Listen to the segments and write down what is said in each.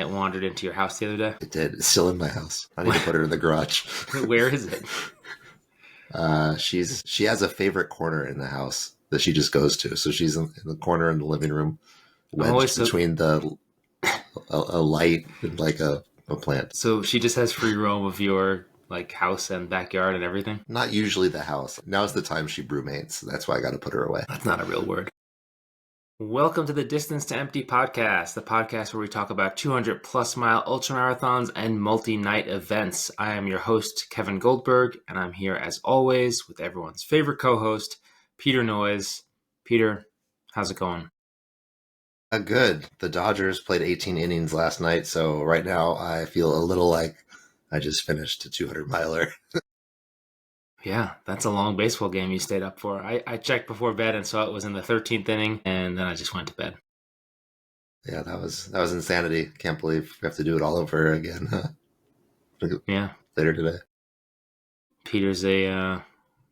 it wandered into your house the other day? It did. It's still in my house. I need to put her in the garage. Where is it? She has a favorite corner in the house that she just goes to. So she's in the corner in the living room, wedged between a light and like a plant. So she just has free roam of your like house and backyard and everything? Not usually the house. Now's the time she brumates. That's why I got to put her away. That's not a real word. Welcome to the Distance to Empty podcast, the podcast where we talk about 200 plus mile ultramarathons and multi-night events. I am your host, Kevin Goldberg, and I'm here as always with everyone's favorite co-host, Peter Noyes. Peter, how's it going? Good. The Dodgers played 18 innings last night, so right now I feel a little like I just finished a 200-miler. Yeah, that's a long baseball game you stayed up for. I checked before bed and saw it was in the 13th inning, and then I just went to bed. Yeah, that was insanity. Can't believe we have to do it all over again. Yeah. Later today. Peter's a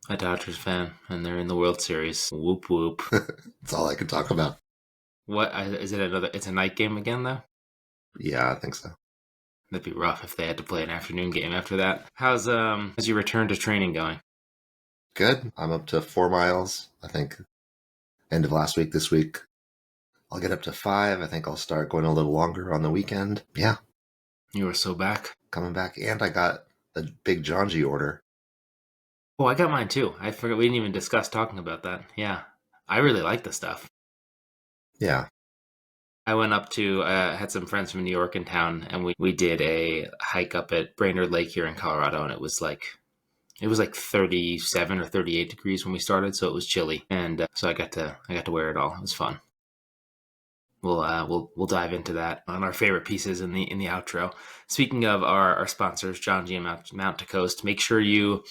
Dodgers fan, and they're in the World Series. Whoop, whoop. That's all I can talk about. What, is it it's a night game again, though? Yeah, I think so. That'd be rough if they had to play an afternoon game after that. How's your return to training going? Good. I'm up to 4 miles. I think end of last week, this week, I'll get up to 5. I think I'll start going a little longer on the weekend. Yeah. You are so back. Coming back. And I got a big Janji order. Oh, I got mine too. I forgot we didn't even discuss talking about that. Yeah. I really like the stuff. Yeah. I went up to, had some friends from New York in town, and we did a hike up at Brainerd Lake here in Colorado, and it was like 37 or 38 degrees when we started, so it was chilly, and so I got to wear it all. It was fun. We'll dive into that on our favorite pieces in the outro. Speaking of our sponsors, John G. and Mount to Coast, make sure you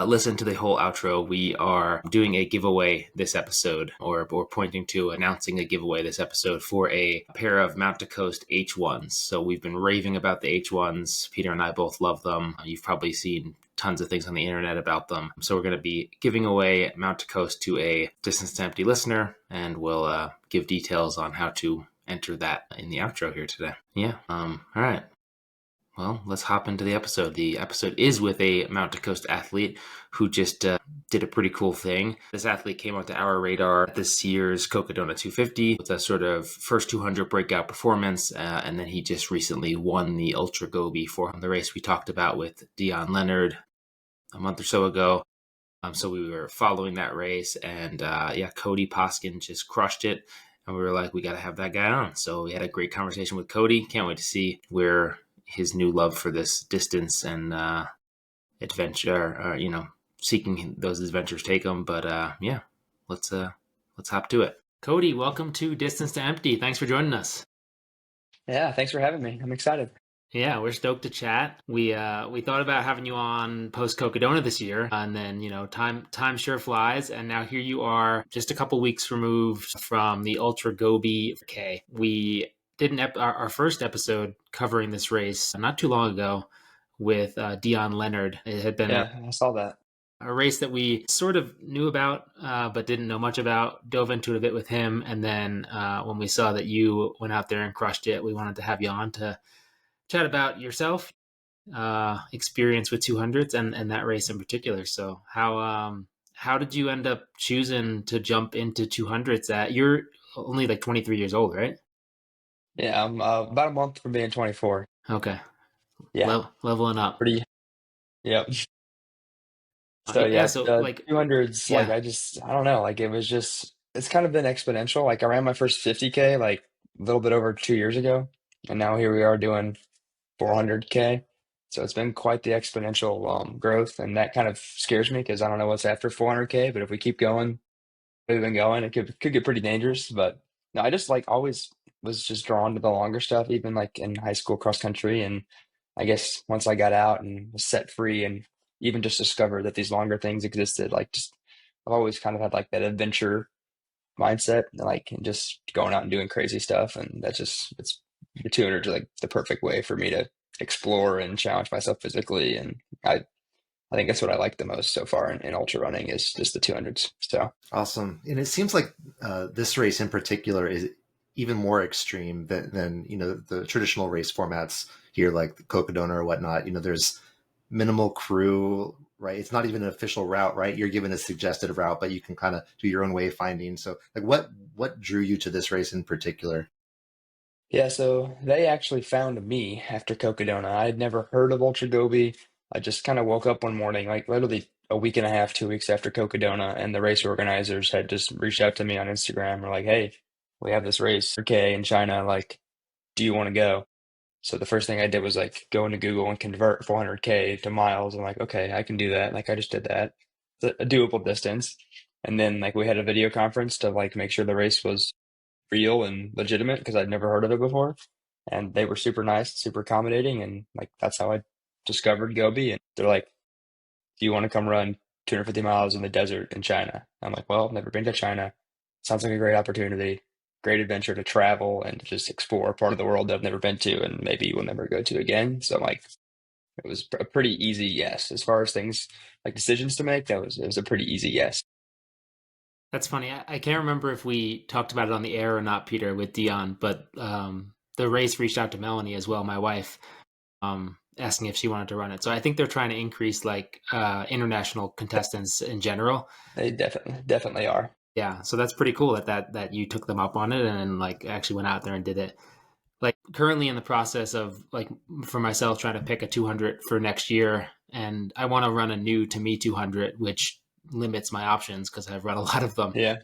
listen to the whole outro. We are doing a giveaway this episode, or pointing to announcing a giveaway this episode for a pair of Mount to Coast H1s. So we've been raving about the H1s. Peter and I both love them. You've probably seen tons of things on the internet about them. So we're going to be giving away Mount to Coast to a Distance to Empty listener, and we'll give details on how to enter that in the outro here today. Yeah. All right. Well, let's hop into the episode. The episode is with a Mount to Coast athlete who just did a pretty cool thing. This athlete came onto our radar this year's Cocodona 250 with a sort of first 200 breakout performance, and then he just recently won the Ultra Gobi for the race we talked about with Dion Leonard a month or so ago. So we were following that race, and Cody Poskin just crushed it, and we were like, we got to have that guy on. So we had a great conversation with Cody. Can't wait to see where his new love for this distance and adventure, seeking those adventures take him. But let's hop to it. Cody, welcome to Distance to Empty. Thanks for joining us. Yeah, thanks for having me. I'm excited. Yeah, we're stoked to chat. We thought about having you on post Cocodona this year, and then time sure flies, and now here you are, just a couple weeks removed from the Ultra Gobi. Okay, we did our first episode covering this race not too long ago with Dion Leonard. It had been I saw that. A race that we sort of knew about, but didn't know much about. Dove into it a bit with him, and then when we saw that you went out there and crushed it, we wanted to have you on to chat about yourself, experience with 200s, and that race in particular. So how did you end up choosing to jump into 200s? You're only like 23 years old, right? Yeah, I'm about a month from being 24. Okay. Yeah. Leveling up. Yep. So 200s, yeah. I don't know, it's kind of been exponential. Like I ran my first 50K like a little bit over 2 years ago, and now here we are doing 400K. So it's been quite the exponential growth, and that kind of scares me because I don't know what's after 400K. But if we keep going, we've been going, it could get pretty dangerous. But no, I just always was just drawn to the longer stuff, even like in high school cross country. And I guess once I got out and was set free and even just discovered that these longer things existed, I've always kind of had like that adventure mindset, and just going out and doing crazy stuff. And it's the 200s are like the perfect way for me to explore and challenge myself physically. And I think that's what I like the most so far in ultra running is just the 200s. So awesome. And it seems like this race in particular even more extreme than the traditional race formats here, like the Cocodona or whatnot. There's minimal crew, right? It's not even an official route, right? You're given a suggested route, but you can kind of do your own wayfinding. So, like, what drew you to this race in particular? Yeah, so they actually found me after Cocodona. I had never heard of Ultra Gobi. I just kind of woke up one morning, like literally a week and a half, 2 weeks after Cocodona, and the race organizers had just reached out to me on Instagram. We're like, hey, we have this race, 100K in China. Like, do you want to go? So the first thing I did was like go into Google and convert 400K to miles. I'm like, okay, I can do that. Like, I just did that. It's a doable distance. And then like we had a video conference to like make sure the race was real and legitimate because I'd never heard of it before. And they were super nice, super accommodating, and like that's how I discovered Gobi. And they're like, "Do you want to come run 250 miles in the desert in China?" I'm like, "Well, I've never been to China. Sounds like a great opportunity, great adventure to travel and to just explore a part of the world that I've never been to and maybe will never go to again." So like, it was a pretty easy yes as far as things like decisions to make. It was a pretty easy yes. That's funny. I can't remember if we talked about it on the air or not, Peter, with Dion, but the race reached out to Melanie as well, my wife, asking if she wanted to run it. So I think they're trying to increase like international contestants in general. They definitely are. Yeah, so that's pretty cool that you took them up on it and like actually went out there and did it. Like currently in the process of like for myself trying to pick a 200 for next year, and I want to run a new to me 200, which limits my options because I've run a lot of them. Yeah.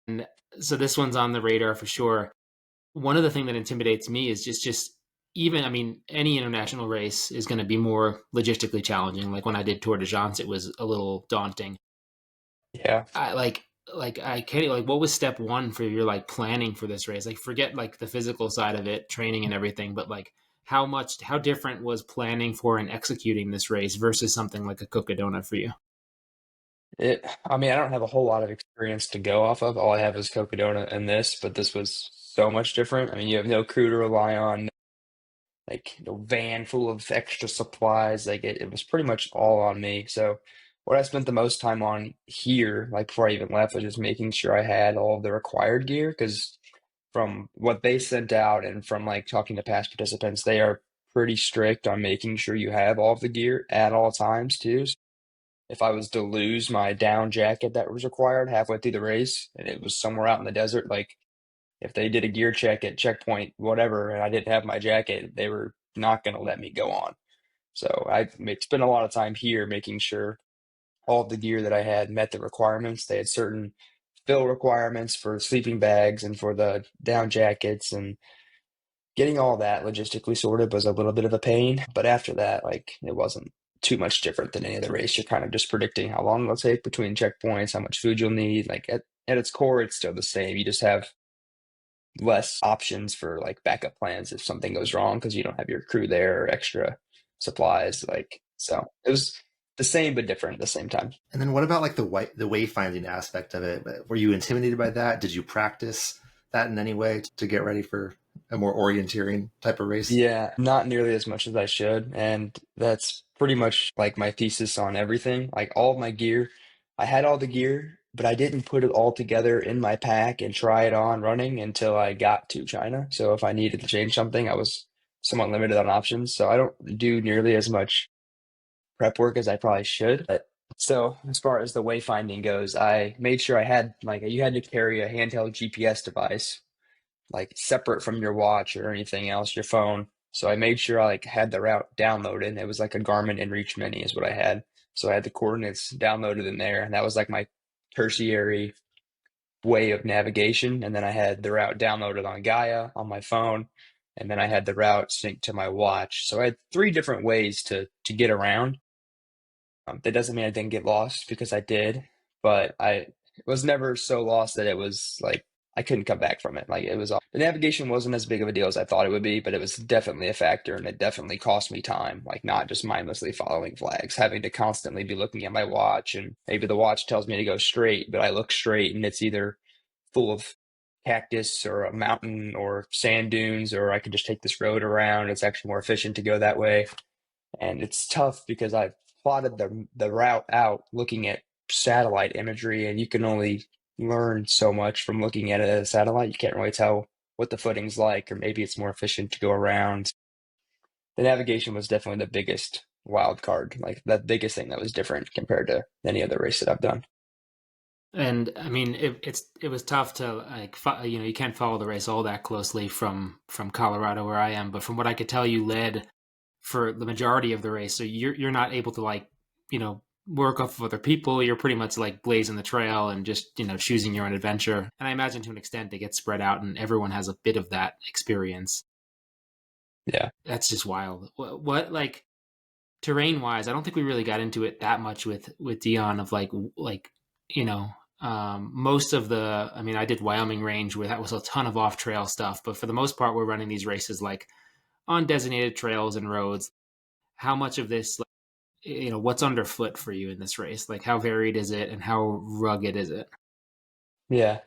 And so this one's on the radar for sure. One of the things that intimidates me is just even, I mean, any international race is going to be more logistically challenging. Like when I did Tour de France, it was a little daunting. Yeah. I like I can't like what was step one for your like planning for this race? Like forget like the physical side of it, training and everything, but like how different was planning for and executing this race versus something like a Cocodona for you? I mean, I don't have a whole lot of experience to go off of. All I have is Cocodona and this, but this was so much different. I mean, you have no crew to rely on, like no van full of extra supplies. Like it was pretty much all on me. So what I spent the most time on here, like before I even left, was just making sure I had all of the required gear. Because from what they sent out and from like talking to past participants, they are pretty strict on making sure you have all of the gear at all times too. If I was to lose my down jacket that was required halfway through the race and it was somewhere out in the desert, like if they did a gear check at checkpoint, whatever, and I didn't have my jacket, they were not going to let me go on. So I spent a lot of time here making sure all of the gear that I had met the requirements. They had certain fill requirements for sleeping bags and for the down jackets, and getting all that logistically sorted was a little bit of a pain, but after that, like it wasn't too much different than any other race. You're kind of just predicting how long it'll take between checkpoints, how much food you'll need. Like at its core, it's still the same. You just have less options for like backup plans if something goes wrong because you don't have your crew there or extra supplies. Like so, it was the same but different at the same time. And then what about like the wayfinding aspect of it? Were you intimidated by that? Did you practice that in any way to get ready for a more orienteering type of race? Yeah, not nearly as much as I should. And that's pretty much like my thesis on everything. Like all of my gear, I had all the gear, but I didn't put it all together in my pack and try it on running until I got to China. So if I needed to change something, I was somewhat limited on options. So I don't do nearly as much prep work as I probably should. But so as far as the wayfinding goes, I made sure I had like you had to carry a handheld GPS device like separate from your watch or anything else, your phone. So I made sure I like had the route downloaded. It was like a Garmin InReach Mini is what I had. So I had the coordinates downloaded in there, and that was like my tertiary way of navigation. And then I had the route downloaded on Gaia on my phone, and then I had the route synced to my watch. So I had three different ways to get around. That doesn't mean I didn't get lost because I did, but I was never so lost that it was like I couldn't come back from it. Like it was the navigation wasn't as big of a deal as I thought it would be, but it was definitely a factor, and it definitely cost me time. Like not just mindlessly following flags, having to constantly be looking at my watch, and maybe the watch tells me to go straight, but I look straight and it's either full of cactus or a mountain or sand dunes, or I could just take this road around. It's actually more efficient to go that way. And it's tough because I've plotted the route out looking at satellite imagery, and you can only learn so much from looking at it as a satellite. You can't really tell what the footing's like, or maybe it's more efficient to go around. The navigation was definitely the biggest wild card, like the biggest thing that was different compared to any other race that I've done. And I mean, it was tough to like you can't follow the race all that closely from Colorado where I am, but from what I could tell, you led for the majority of the race, so you're not able to like work off of other people. You're pretty much like blazing the trail and just choosing your own adventure. And I imagine to an extent it gets spread out, and everyone has a bit of that experience. Yeah. That's just wild. What like terrain wise, I don't think we really got into it that much with Dion of like you know most of the I mean I did Wyoming range where that was a ton of off trail stuff, but for the most part we're running these races like on designated trails and roads. How much of this what's underfoot for you in this race? Like how varied is it and how rugged is it? Yeah.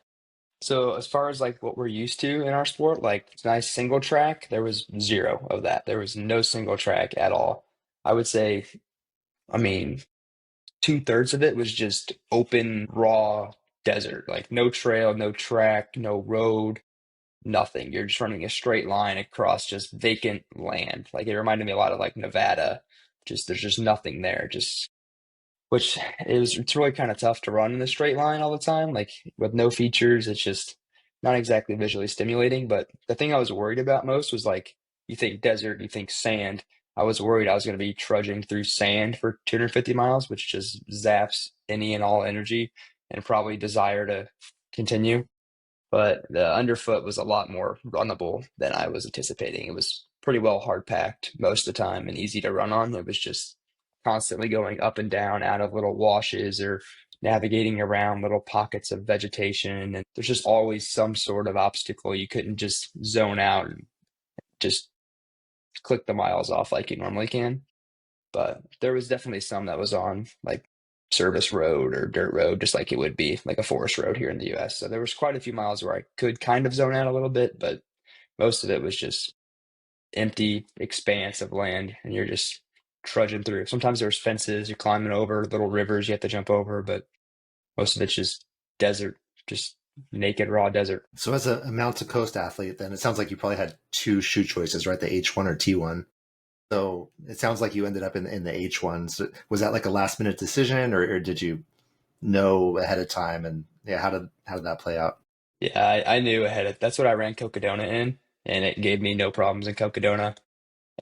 So as far as like what we're used to in our sport, like nice single track, there was zero of that. There was no single track at all. I would say, I mean, 2/3 of it was just open, raw desert, like no trail, no track, no road, nothing. You're just running a straight line across just vacant land. Like it reminded me a lot of like Nevada. Just there's just nothing there. Just which it's really kind of tough to run in a straight line all the time. Like with no features, it's just not exactly visually stimulating. But the thing I was worried about most was like you think desert, you think sand. I was worried I was going to be trudging through sand for 250 miles, which just zaps any and all energy and probably desire to continue. But the underfoot was a lot more runnable than I was anticipating. It was pretty well hard packed most of the time and easy to run on. It was just constantly going up and down out of little washes or navigating around little pockets of vegetation. And there's just always some sort of obstacle. You couldn't just zone out and just click the miles off like you normally can. But there was definitely some that was on like service road or dirt road, just like it would be like a forest road here in the US. So there was quite a few miles where I could kind of zone out a little bit, but most of it was just empty expanse of land and you're just trudging through. Sometimes there's fences, you're climbing over little rivers you have to jump over, but most of it's just desert, just naked raw desert. So as a mount to coast athlete, then it sounds like you probably had two shoe choices, right? The H1 or T1. So it sounds like you ended up in the H1. So was that like a last minute decision, or did you know ahead of time? And yeah, how did that play out? Yeah, I knew ahead of that's what I ran Cocodona in, and it gave me no problems in Cocodona.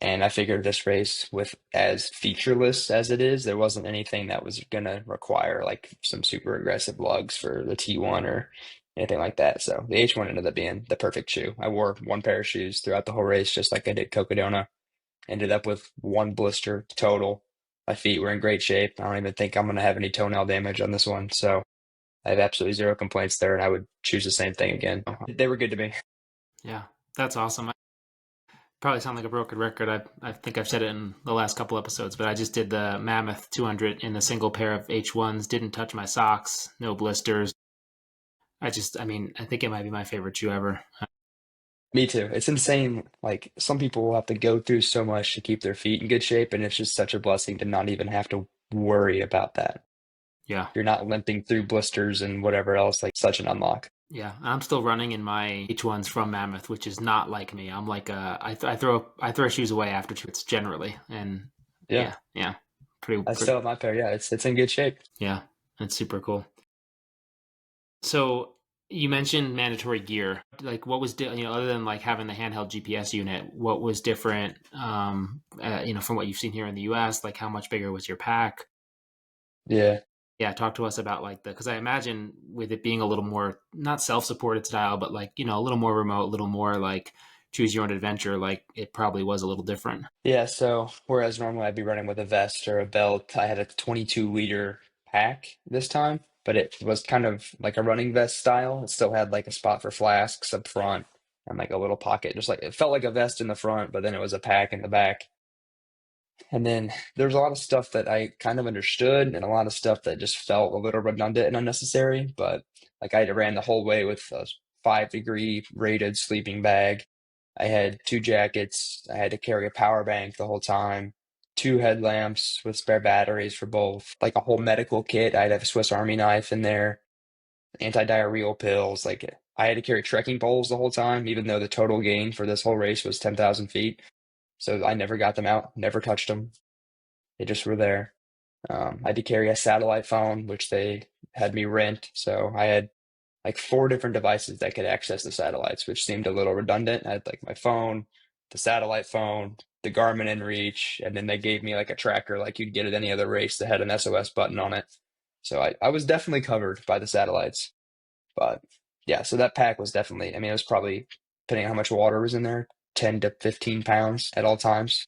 And I figured this race, with as featureless as it is, there wasn't anything that was going to require like some super aggressive lugs for the T1 or anything like that. So the H1 ended up being the perfect shoe. I wore one pair of shoes throughout the whole race, just like I did Cocodona. Ended up with one blister total. My feet were in great shape. I don't even think I'm going to have any toenail damage on this one. So I have absolutely zero complaints there, and I would choose the same thing again. They were good to me. Yeah, that's awesome. I probably sound like a broken record. I think I've said it in the last couple episodes, but I just did the Mammoth 200 in a single pair of H1s. Didn't touch my socks, no blisters. I mean, I think it might be my favorite shoe ever. Me too. It's insane. Like some people will have to go through so much to keep their feet in good shape, and it's just such a blessing to not even have to worry about that. Yeah, You're not limping through blisters and whatever else, like such an unlock. yeah. I'm still running in my H1s from Mammoth, which is not like me. I'm like I throw shoes away after two. It's generally and Yeah. yeah, yeah, I still have my pair. Yeah, it's in good shape. yeah. It's super cool. So you mentioned mandatory gear. Like, what was other than like having the handheld GPS unit, what was different? From what you've seen here in the U.S. Like, how much bigger was your pack? Yeah. Yeah, talk to us about like because I imagine with it being a little more not self-supported style, but like a little more remote, a little more like choose your own adventure. Like, it probably was a little different. Yeah, so whereas normally I'd be running with a vest or a belt, I had a 22-liter pack this time, but it was kind of like a running vest style. It still had like a spot for flasks up front and like a little pocket, just like it felt like a vest in the front, but then it was a pack in the back. And then there's a lot of stuff that I kind of understood and a lot of stuff that just felt a little redundant and unnecessary. But like I ran the whole way with a 5-degree rated sleeping bag. I had two jackets. I had to carry a power bank the whole time, two headlamps with spare batteries for both, like a whole medical kit. I'd have a Swiss Army knife in there, anti-diarrheal pills. Like I had to carry trekking poles the whole time, even though the total gain for this whole race was 10,000 feet. So I never got them out, never touched them. They just were there. I had to carry a satellite phone, which they had me rent. So I had like four different devices that could access the satellites, which seemed a little redundant. I had like my phone, the satellite phone, the Garmin InReach, and then they gave me like a tracker like you'd get at any other race that had an SOS button on it. So I was definitely covered by the satellites. But yeah, so that pack was definitely, I mean, it was probably, depending on how much water was in there, 10 to 15 pounds at all times,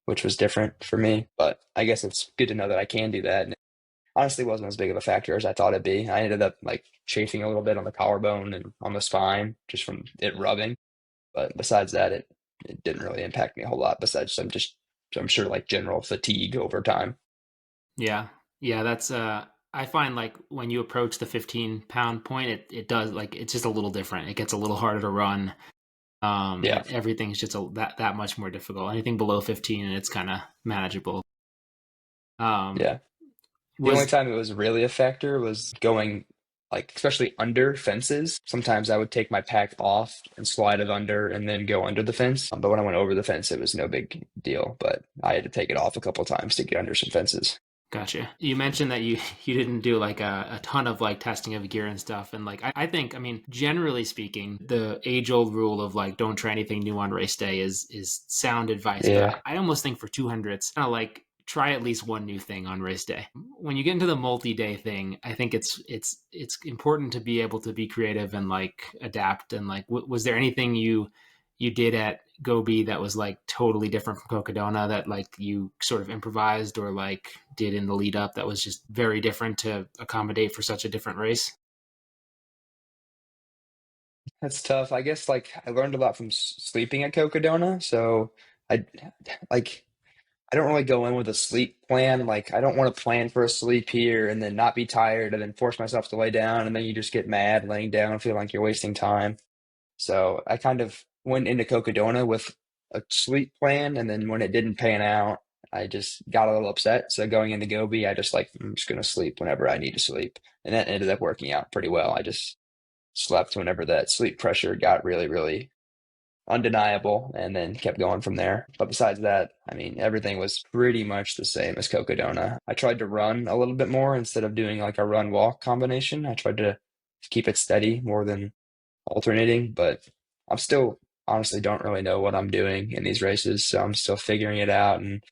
which was different for me. But I guess it's good to know that I can do that. And it honestly wasn't as big of a factor as I thought it'd be. I ended up like chafing a little bit on the collarbone and on the spine just from it rubbing. But besides that, it didn't really impact me a whole lot. Besides I'm sure like general fatigue over time. Yeah. Yeah, that's I find like when you approach the 15-pound point, it does like it's just a little different. It gets a little harder to run. Yeah. And everything's just that much more difficult. Anything below 15 and it's kind of manageable. Um Yeah. The only was time it was really a factor was going like especially under fences. Sometimes I would take my pack off and slide it under and then go under the fence. But when I went over the fence, it was no big deal. But I had to take it off a couple of times to get under some fences. Gotcha. You mentioned that you didn't do like a ton of like testing of gear and stuff. And like I think, I mean, generally speaking, the age old rule of like don't try anything new on race day is sound advice. But Yeah. I almost think for 200s, kind of like try at least one new thing on race day. When you get into the multi-day thing, I think it's important to be able to be creative and like adapt. And like, was there anything you did at Gobi that was like totally different from Cocodona that like you sort of improvised or like did in the lead up that was just very different to accommodate for such a different race? That's tough. I guess like I learned a lot from sleeping at Cocodona. So I like I don't really go in with a sleep plan. Like I don't want to plan for a sleep here and then not be tired and then force myself to lay down and then you just get mad laying down, feel like you're wasting time. So I kind of went into Cocodona with a sleep plan, and then when it didn't pan out, I just got a little upset. So going into Gobi, I just like I'm just gonna sleep whenever I need to sleep, and that ended up working out pretty well. I just slept whenever that sleep pressure got really, really undeniable, and then kept going from there. But besides that, I mean, everything was pretty much the same as Cocodona. I tried to run a little bit more instead of doing like a run walk combination. I tried to keep it steady more than alternating, but I'm still honestly don't really know what I'm doing in these races, so I'm still figuring it out and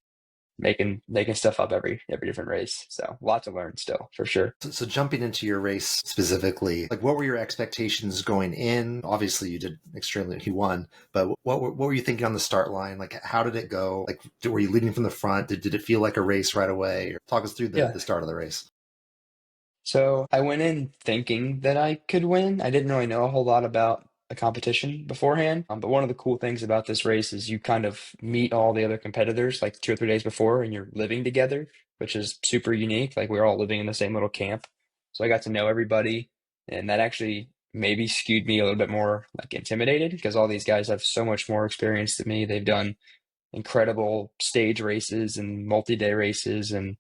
making stuff up every different race. So a lot to learn still for sure. So jumping into your race specifically, like what were your expectations going in? Obviously, you won, but what were you thinking on the start line? Like, how did it go? Like, were you leading from the front? Did it feel like a race right away? Or talk us through Yeah. the start of the race. So I went in thinking that I could win. I didn't really know a whole lot about the competition beforehand. But one of the cool things about this race is you kind of meet all the other competitors like 2 or 3 days before and you're living together, which is super unique. Like we were all living in the same little camp. So I got to know everybody. And that actually maybe skewed me a little bit more like intimidated because all these guys have so much more experience than me. They've done incredible stage races and multi-day races and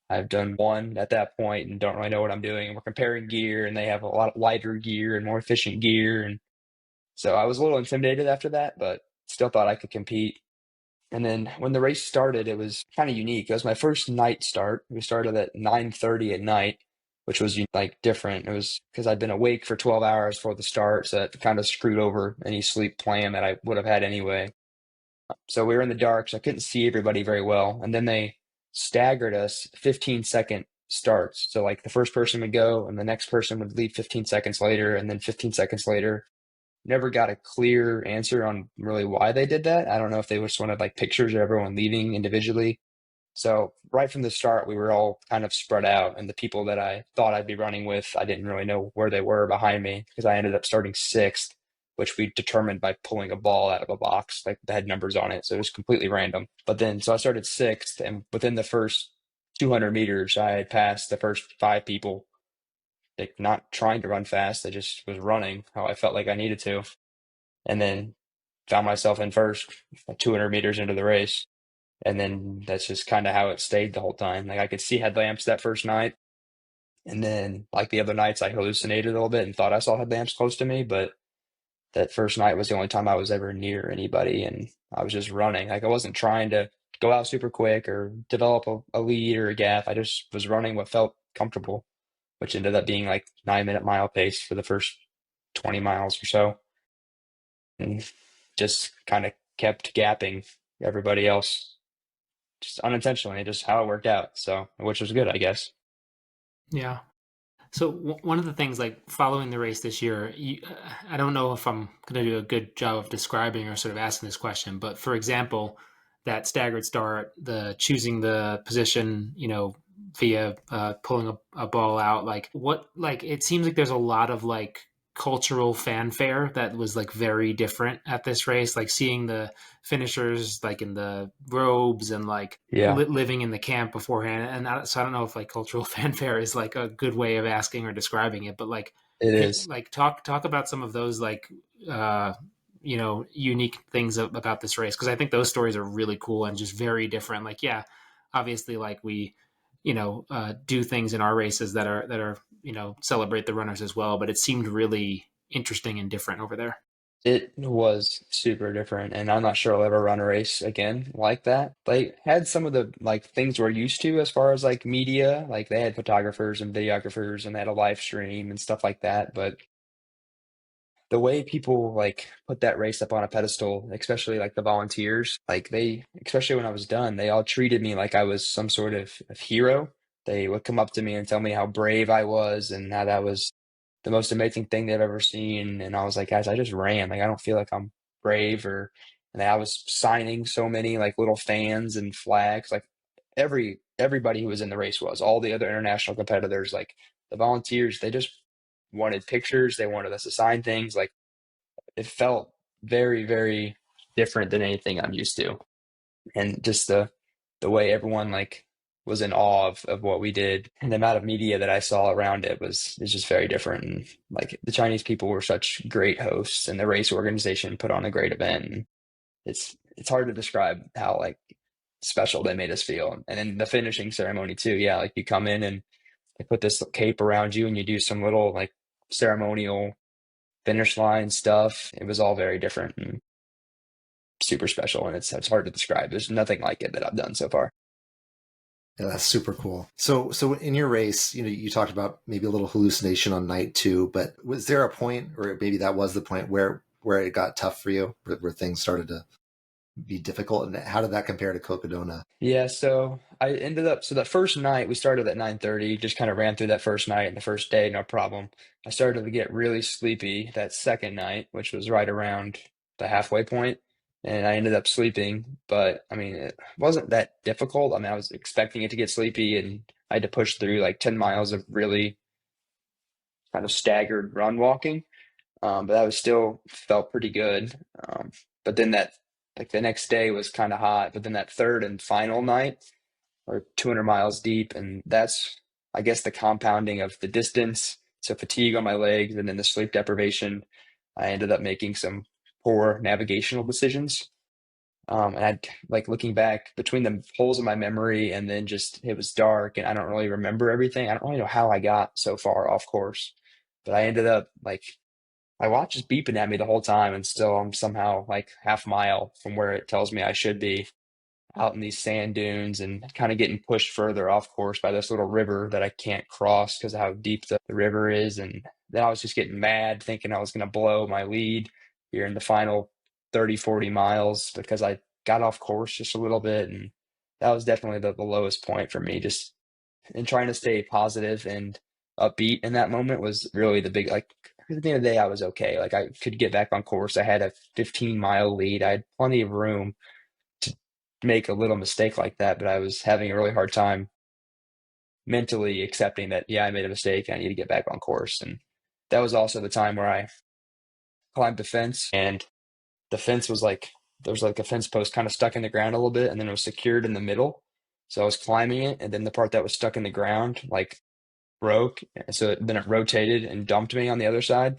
I've done one at that point and don't really know what I'm doing. And we're comparing gear, and they have a lot lighter gear and more efficient gear. And so I was a little intimidated after that, but still thought I could compete. And then when the race started, it was kind of unique. It was my first night start. We started at 9:30 at night, which was like different. It was because I'd been awake for 12 hours before the start, so that kind of screwed over any sleep plan that I would have had anyway. So we were in the dark, so I couldn't see everybody very well. And then they staggered us 15-second starts. So like the first person would go and the next person would leave 15 seconds later and then 15 seconds later. Never got a clear answer on really why they did that. I don't know if they just wanted like pictures of everyone leaving individually. So right from the start, we were all kind of spread out, and the people that I thought I'd be running with, I didn't really know where they were behind me because I ended up starting sixth, which we determined by pulling a ball out of a box like that had numbers on it. So it was completely random. But then, so I started sixth, and within the first 200 meters, I had passed the first five people. Like not trying to run fast, I just was running how I felt like I needed to, and then found myself in first, 200 meters into the race. And then that's just kind of how it stayed the whole time. Like I could see headlamps that first night. And then like the other nights I hallucinated a little bit and thought I saw headlamps close to me, but that first night was the only time I was ever near anybody, and I was just running. Like I wasn't trying to go out super quick or develop a lead or a gap. I just was running what felt comfortable, which ended up being like 9 minute mile pace for the first 20 miles or so, and just kind of kept gapping everybody else just unintentionally, just how it worked out. So, which was good, I guess. Yeah. So one of the things, like following the race this year, I don't know if I'm going to do a good job of describing or sort of asking this question, but for example, that staggered start, the choosing the position, via pulling a ball out, like what, like it seems like there's a lot of like cultural fanfare that was like very different at this race, like seeing the finishers like in the robes and like Yeah, living in the camp beforehand. And so I don't know if like cultural fanfare is like a good way of asking or describing it, but like it is. like talk about some of those like uh unique things about this race, because I think those stories are really cool and just very different. Like, yeah, obviously, like we do things in our races that are celebrate the runners as well, but it seemed really interesting and different over there. It was super different, and I'm not sure I'll ever run a race again like that. They had some of the like things we're used to as far as like media, like they had photographers and videographers and they had a live stream and stuff like that. But the way people like put that race up on a pedestal, especially like the volunteers, like they, especially when I was done, they all treated me like I was some sort of hero. They would come up to me and tell me how brave I was and how that was the most amazing thing they've ever seen. And I was like, guys, I just ran. Like, I don't feel like I'm brave or, and I was signing so many like little fans and flags. Like everybody who was in the race was, all the other international competitors, like the volunteers, they just wanted pictures. They wanted us to sign things. Like it felt very, very different than anything I'm used to. And just the way everyone like was in awe of what we did and the amount of media that I saw around it was just very different. And like the Chinese people were such great hosts and the race organization put on a great event. And it's hard to describe how like special they made us feel. And then the finishing ceremony too. Yeah, like you come in and they put this cape around you and you do some little like ceremonial finish line stuff. It was all very different and super special, and it's hard to describe. There's nothing like it that I've done so far. Yeah, that's super cool. So in your race, you talked about maybe a little hallucination on night two, but was there a point, or maybe that was the point where it got tough for you, where things started to be difficult, and how did that compare to Cocodona? Yeah, so I ended up so that first night we started at 9:30, just kind of ran through that first night and the first day, no problem. I started to get really sleepy that second night, which was right around the halfway point, and I ended up sleeping, but I mean, it wasn't that difficult. I mean, I was expecting it to get sleepy and I had to push through like 10 miles of really kind of staggered run walking. But that was still felt pretty good. But then that like the next day was kind of hot, but then that third and final night or 200 miles deep, and that's I guess the compounding of the distance, so fatigue on my legs, and then the sleep deprivation. I ended up making some poor navigational decisions. And I like looking back between the holes in my memory, and then just it was dark, and I don't really remember everything. I don't really know how I got so far off course, but I ended up like my watch is beeping at me the whole time, and still I'm somehow like half mile from where it tells me I should be out in these sand dunes and kind of getting pushed further off course by this little river that I can't cross because of how deep the river is. And then I was just getting mad thinking I was going to blow my lead here in the final 30, 40 miles because I got off course just a little bit. And that was definitely the lowest point for me. Just and trying to stay positive and upbeat in that moment was really the big like at the end of the day I was okay. Like I could get back on course. I had a 15-mile lead. I had plenty of room to make a little mistake like that, but I was having a really hard time mentally accepting that yeah, I made a mistake. I need to get back on course. And that was also the time where I climbed the fence and the fence was like there was like a fence post kind of stuck in the ground a little bit and then it was secured in the middle. So I was climbing it and then the part that was stuck in the ground like broke. So then it rotated and dumped me on the other side,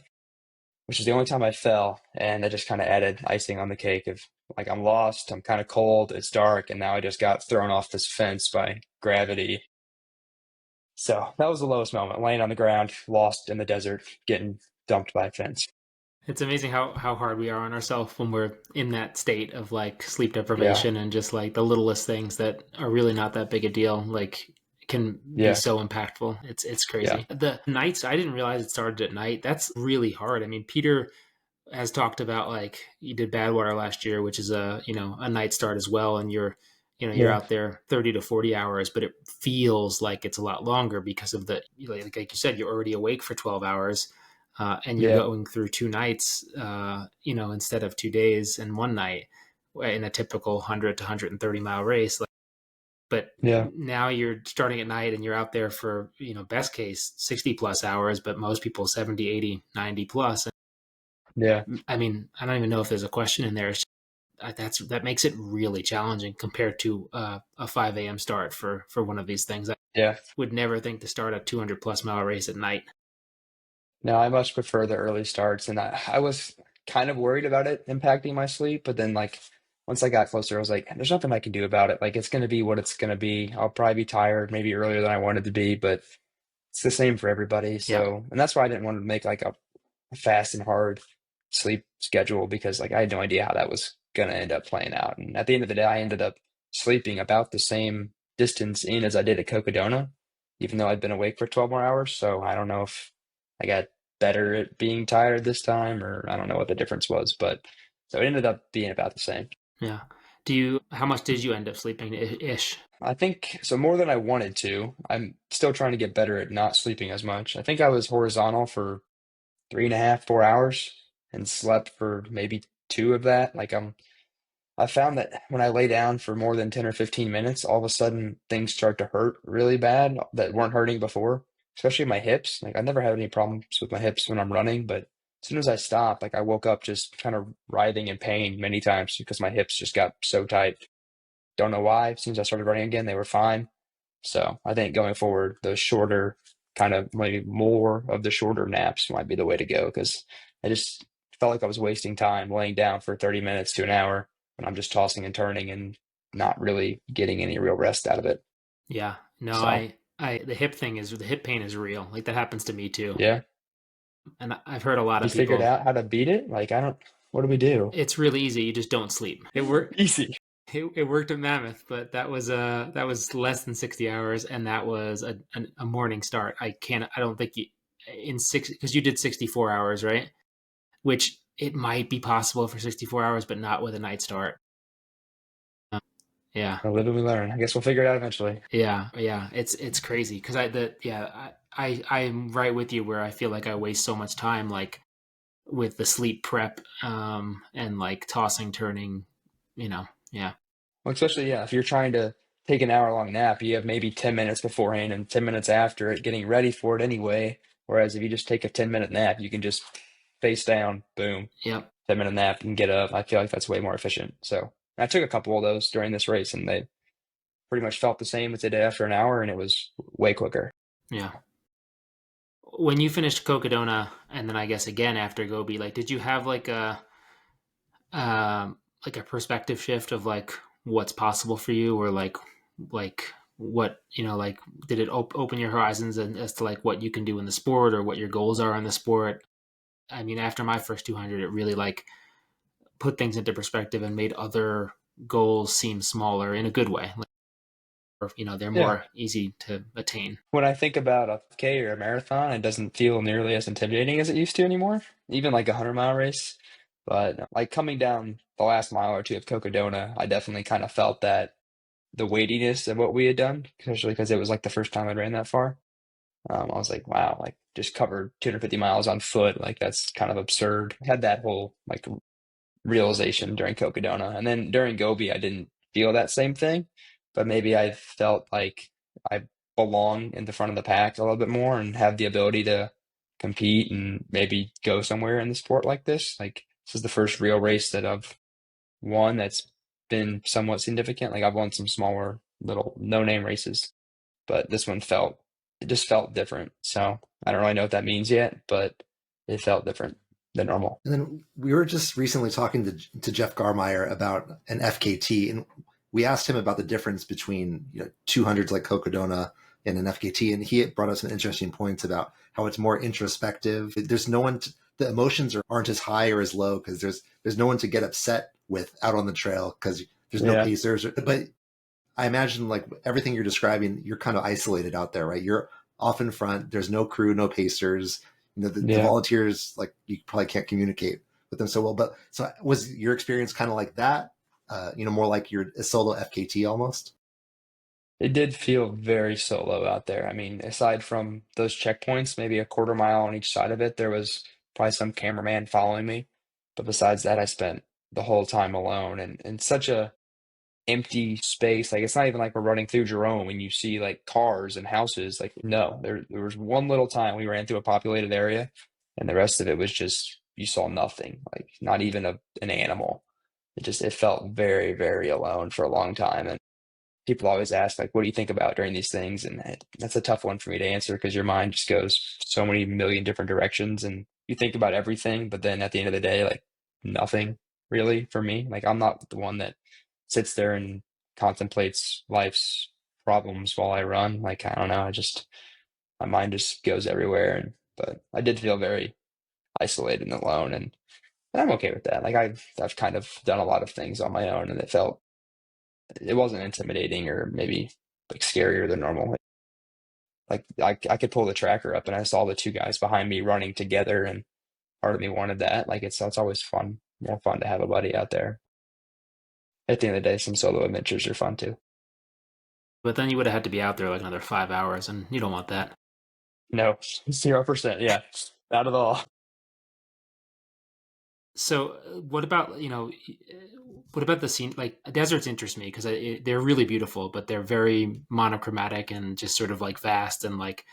which is the only time I fell. And that just kind of added icing on the cake of like, I'm lost, I'm kind of cold, it's dark, and now I just got thrown off this fence by gravity. So that was the lowest moment, laying on the ground, lost in the desert, getting dumped by a fence. It's amazing how hard we are on ourselves when we're in that state of like sleep Yeah, deprivation, and just like the littlest things that are really not that big a deal, like can be yeah, so impactful. It's yeah, crazy. The nights, I didn't realize it started at night. That's really hard. I mean, Peter has talked about like you did Badwater last year, which is a night start as well, and you're yeah, out there 30 to 40 hours, but it feels like it's a lot longer because of the like you said, you're already awake for 12 hours, and you're yeah, going through 2 nights, instead of 2 days and one night in a typical 100 to 130-mile race. Like, but yeah, now you're starting at night and you're out there for, best case 60 plus hours, but most people 70, 80, 90 plus. yeah, I mean, I don't even know if there's a question in there. That makes it really challenging compared to a 5 a.m. start for one of these things. I yeah. would never think to start a 200 plus mile race at night. No, I much prefer the early starts, and I was kind of worried about it impacting my sleep, but then like once I got closer, I was like, there's nothing I can do about it. Like it's gonna be what it's gonna be. I'll probably be tired, maybe earlier than I wanted to be, but it's the same for everybody. Yeah, So, and that's why I didn't want to make like a fast and hard sleep schedule because like I had no idea how that was gonna end up playing out. And at the end of the day, I ended up sleeping about the same distance in as I did at Cocodona, even though I'd been awake for 12 more hours. So I don't know if I got better at being tired this time, or I don't know what the difference was, but so it ended up being about the same. yeah. How much did you end up sleeping ish? I think so more than I wanted to. I'm still trying to get better at not sleeping as much. I think I was horizontal for 3.5, 4 hours and slept for maybe two of that. I found that when I lay down for more than 10 or 15 minutes, all of a sudden things start to hurt really bad that weren't hurting before, especially my hips. Like I never had any problems with my hips when I'm running, but as soon as I stopped, like I woke up just kind of writhing in pain many times because my hips just got so tight. Don't know why. As soon as I started running again, they were fine. So I think going forward, those shorter, kind of maybe more of the shorter naps might be the way to go because I just felt like I was wasting time laying down for 30 minutes to an hour when I'm just tossing and turning and not really getting any real rest out of it. Yeah, no, So the hip pain is real. Like that happens to me too, yeah, and I've heard a lot you of figured people. out how to beat it. Like I don't. What do we do? It's really easy. You just don't sleep. It worked. Easy. It worked at Mammoth, but that was less than 60 hours, and that was a morning start. I don't think you in six because you did 64 hours, right? Which it might be possible for 64 hours, but not with a night start. Yeah, I live and we learn. I guess we'll figure it out eventually. yeah. It's crazy because I'm right with you where I feel like I waste so much time like with the sleep prep, and like tossing, turning, yeah, Well, especially, yeah, if you're trying to take an hour-long nap, you have maybe 10 minutes beforehand and 10 minutes after it getting ready for it anyway. Whereas if you just take a 10-minute nap, you can just face down, boom, yep, 10-minute nap and get up. I feel like that's way more efficient. So I took a couple of those during this race and they pretty much felt the same as they did after an hour and it was way quicker. yeah. When you finished Cocodona, and then I guess again after Gobi, like, did you have like a perspective shift of like what's possible for you, or like what like did it open your horizons and as to like what you can do in the sport or what your goals are in the sport? I mean, after my first 200, it really like put things into perspective and made other goals seem smaller in a good way. Like, or, they're Yeah. more easy to attain. When I think about a K or a marathon, it doesn't feel nearly as intimidating as it used to anymore, even like a 100-mile race. But like coming down the last mile or two of Cocodona, I definitely kind of felt that the weightiness of what we had done, especially because it was like the first time I'd ran that far. I was like, wow, like just covered 250 miles on foot. Like that's kind of absurd. I had that whole like realization during Cocodona. And then during Gobi, I didn't feel that same thing, but maybe I felt like I belong in the front of the pack a little bit more and have the ability to compete and maybe go somewhere in the sport like this. Like this is the first real race that I've won that's been somewhat significant. Like I've won some smaller little no-name races, but this one it just felt different. So I don't really know what that means yet, but it felt different than normal. And then we were just recently talking to Jeff Garmeyer about an FKT, and we asked him about the difference between 200s like Cocodona, in an FKT, and he brought us some interesting points about how it's more introspective. There's no one, the emotions aren't as high or as low because there's no one to get upset with out on the trail because there's no Yeah. pacers. But I imagine like everything you're describing, you're kind of isolated out there, right? You're off in front. There's no crew, no pacers. The Yeah. volunteers, like you probably can't communicate with them so well. But so was your experience kind of like that? More like you're a solo FKT almost. It did feel very solo out there. I mean, aside from those checkpoints, maybe a quarter mile on each side of it, there was probably some cameraman following me. But besides that, I spent the whole time alone and in such a empty space. Like it's not even like we're running through Jerome and you see like cars and houses. Like no, there was one little time we ran through a populated area, and the rest of it was just you saw nothing. Like not even an animal. It felt very, very alone for a long time. And people always ask like, what do you think about during these things? And that's a tough one for me to answer because your mind just goes so many million different directions and you think about everything, but then at the end of the day, like nothing really for me. Like I'm not the one that sits there and contemplates life's problems while I run. Like I don't know, my mind just goes everywhere. But I did feel very isolated and alone, and I'm okay with that. Like I've kind of done a lot of things on my own, and it wasn't intimidating or maybe like scarier than normal. Like I could pull the tracker up and I saw the two guys behind me running together, and part of me wanted that. Like it's always fun, more fun to have a buddy out there. At the end of the day, some solo adventures are fun too. But then you would have had to be out there like another 5 hours, and you don't want that. No, 0%. Yeah, not at all. So, what about what about the scene? Like deserts interest me because they're really beautiful, but they're very monochromatic and just sort of like vast and like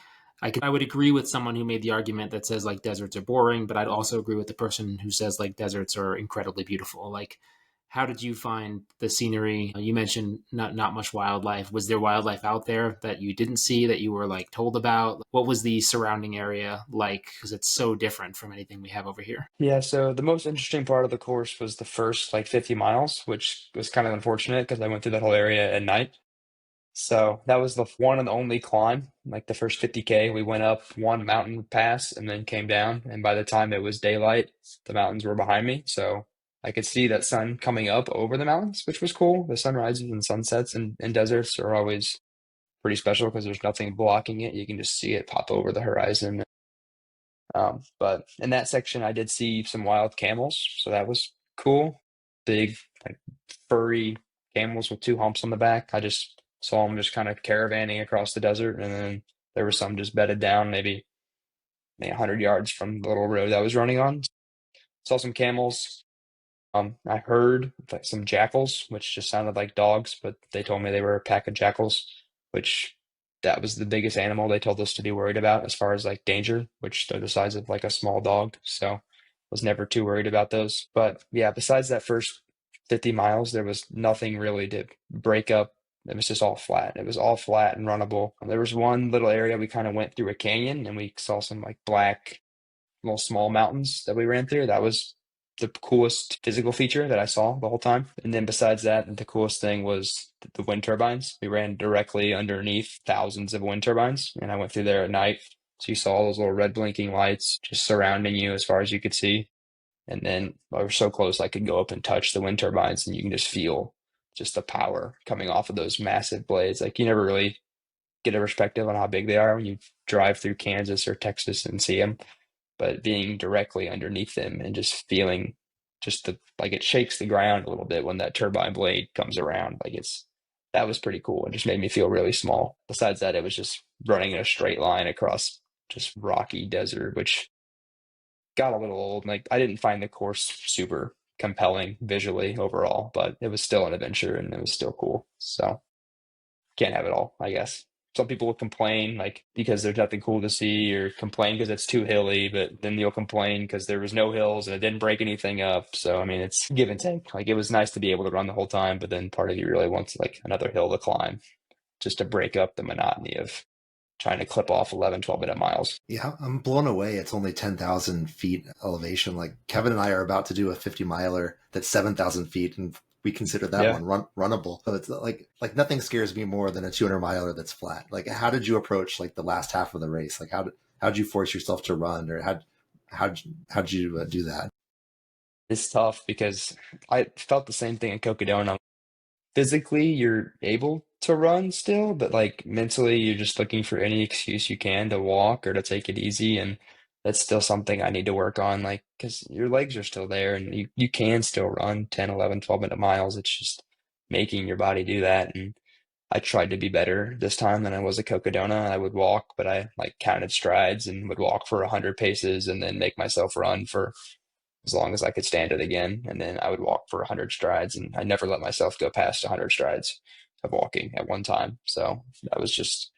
I would agree with someone who made the argument that says like deserts are boring, but I'd also agree with the person who says like deserts are incredibly beautiful. Like, how did you find the scenery? You mentioned not much wildlife. Was there wildlife out there that you didn't see that you were like told about? What was the surrounding area like? Because it's so different from anything we have over here. Yeah, so the most interesting part of the course was the first like 50 miles, which was kind of unfortunate because I went through that whole area at night. So that was the one and only climb. Like the first 50K, we went up one mountain pass and then came down. And by the time it was daylight, the mountains were behind me. So I could see that sun coming up over the mountains, which was cool. The sunrises and sunsets in deserts are always pretty special because there's nothing blocking it. You can just see it pop over the horizon. But in that section, I did see some wild camels. So that was cool. Big, like furry camels with two humps on the back. I just saw them just kind of caravanning across the desert, and then there were some just bedded down, maybe 100 yards from the little road I was running on. Saw some camels. I heard like some jackals, which just sounded like dogs, but they told me they were a pack of jackals, which that was the biggest animal they told us to be worried about as far as like danger, which they're the size of like a small dog. So was never too worried about those. But yeah, besides that first 50 miles, there was nothing really to break up. It was just all flat. It was all flat and runnable. There was one little area we kind of went through a canyon and we saw some like black little small mountains that we ran through. That was the coolest physical feature that I saw the whole time. And then besides that, the coolest thing was the wind turbines. We ran directly underneath thousands of wind turbines, and I went through there at night. So you saw all those little red blinking lights just surrounding you as far as you could see. And then I was so close I could go up and touch the wind turbines, and you can just feel just the power coming off of those massive blades. Like you never really get a perspective on how big they are when you drive through Kansas or Texas and see them, but being directly underneath them and just feeling just like it shakes the ground a little bit when that turbine blade comes around. That was pretty cool. It just made me feel really small. Besides that, it was just running in a straight line across just rocky desert, which got a little old. Like I didn't find the course super compelling visually overall, but it was still an adventure and it was still cool. So can't have it all, I guess. Some people will complain like because there's nothing cool to see, or complain because it's too hilly, but then you'll complain because there was no hills and it didn't break anything up. So I mean, it's give and take. Like it was nice to be able to run the whole time, but then part of you really wants like another hill to climb just to break up the monotony of trying to clip off 11, 12-minute miles. Yeah, I'm blown away. It's only 10,000 feet elevation. Like Kevin and I are about to do a 50 miler that's 7,000 feet. And we consider that Yeah. one runnable. So it's like nothing scares me more than a 200 miler that's flat. Like, how did you approach like the last half of the race? Like, how'd you force yourself to run, or how'd you do that? It's tough because I felt the same thing in Cocodona. Physically, you're able to run still, but like mentally, you're just looking for any excuse you can to walk or to take it easy. And that's still something I need to work on, like, because your legs are still there and you can still run 10, 11, 12-minute miles. It's just making your body do that. And I tried to be better this time than I was at Cocodona. I would walk, but I like counted strides and would walk for 100 paces and then make myself run for as long as I could stand it again. And then I would walk for 100 strides, and I never let myself go past 100 strides of walking at one time. So that was just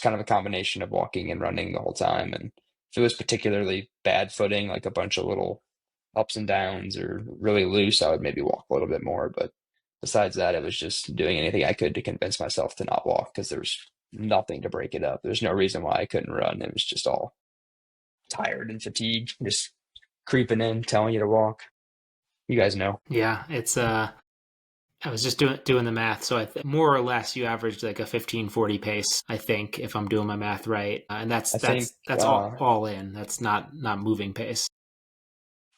kind of a combination of walking and running the whole time. And if it was particularly bad footing, like a bunch of little ups and downs or really loose, I would maybe walk a little bit more. But besides that, it was just doing anything I could to convince myself to not walk because there was nothing to break it up. There's no reason why I couldn't run. It was just all tired and fatigued, just creeping in, telling you to walk. You guys know. Yeah, it's I was just doing the math, so more or less you averaged like a 15:40 pace, I think, if I'm doing my math right, and that's I think, that's all in. That's not moving pace.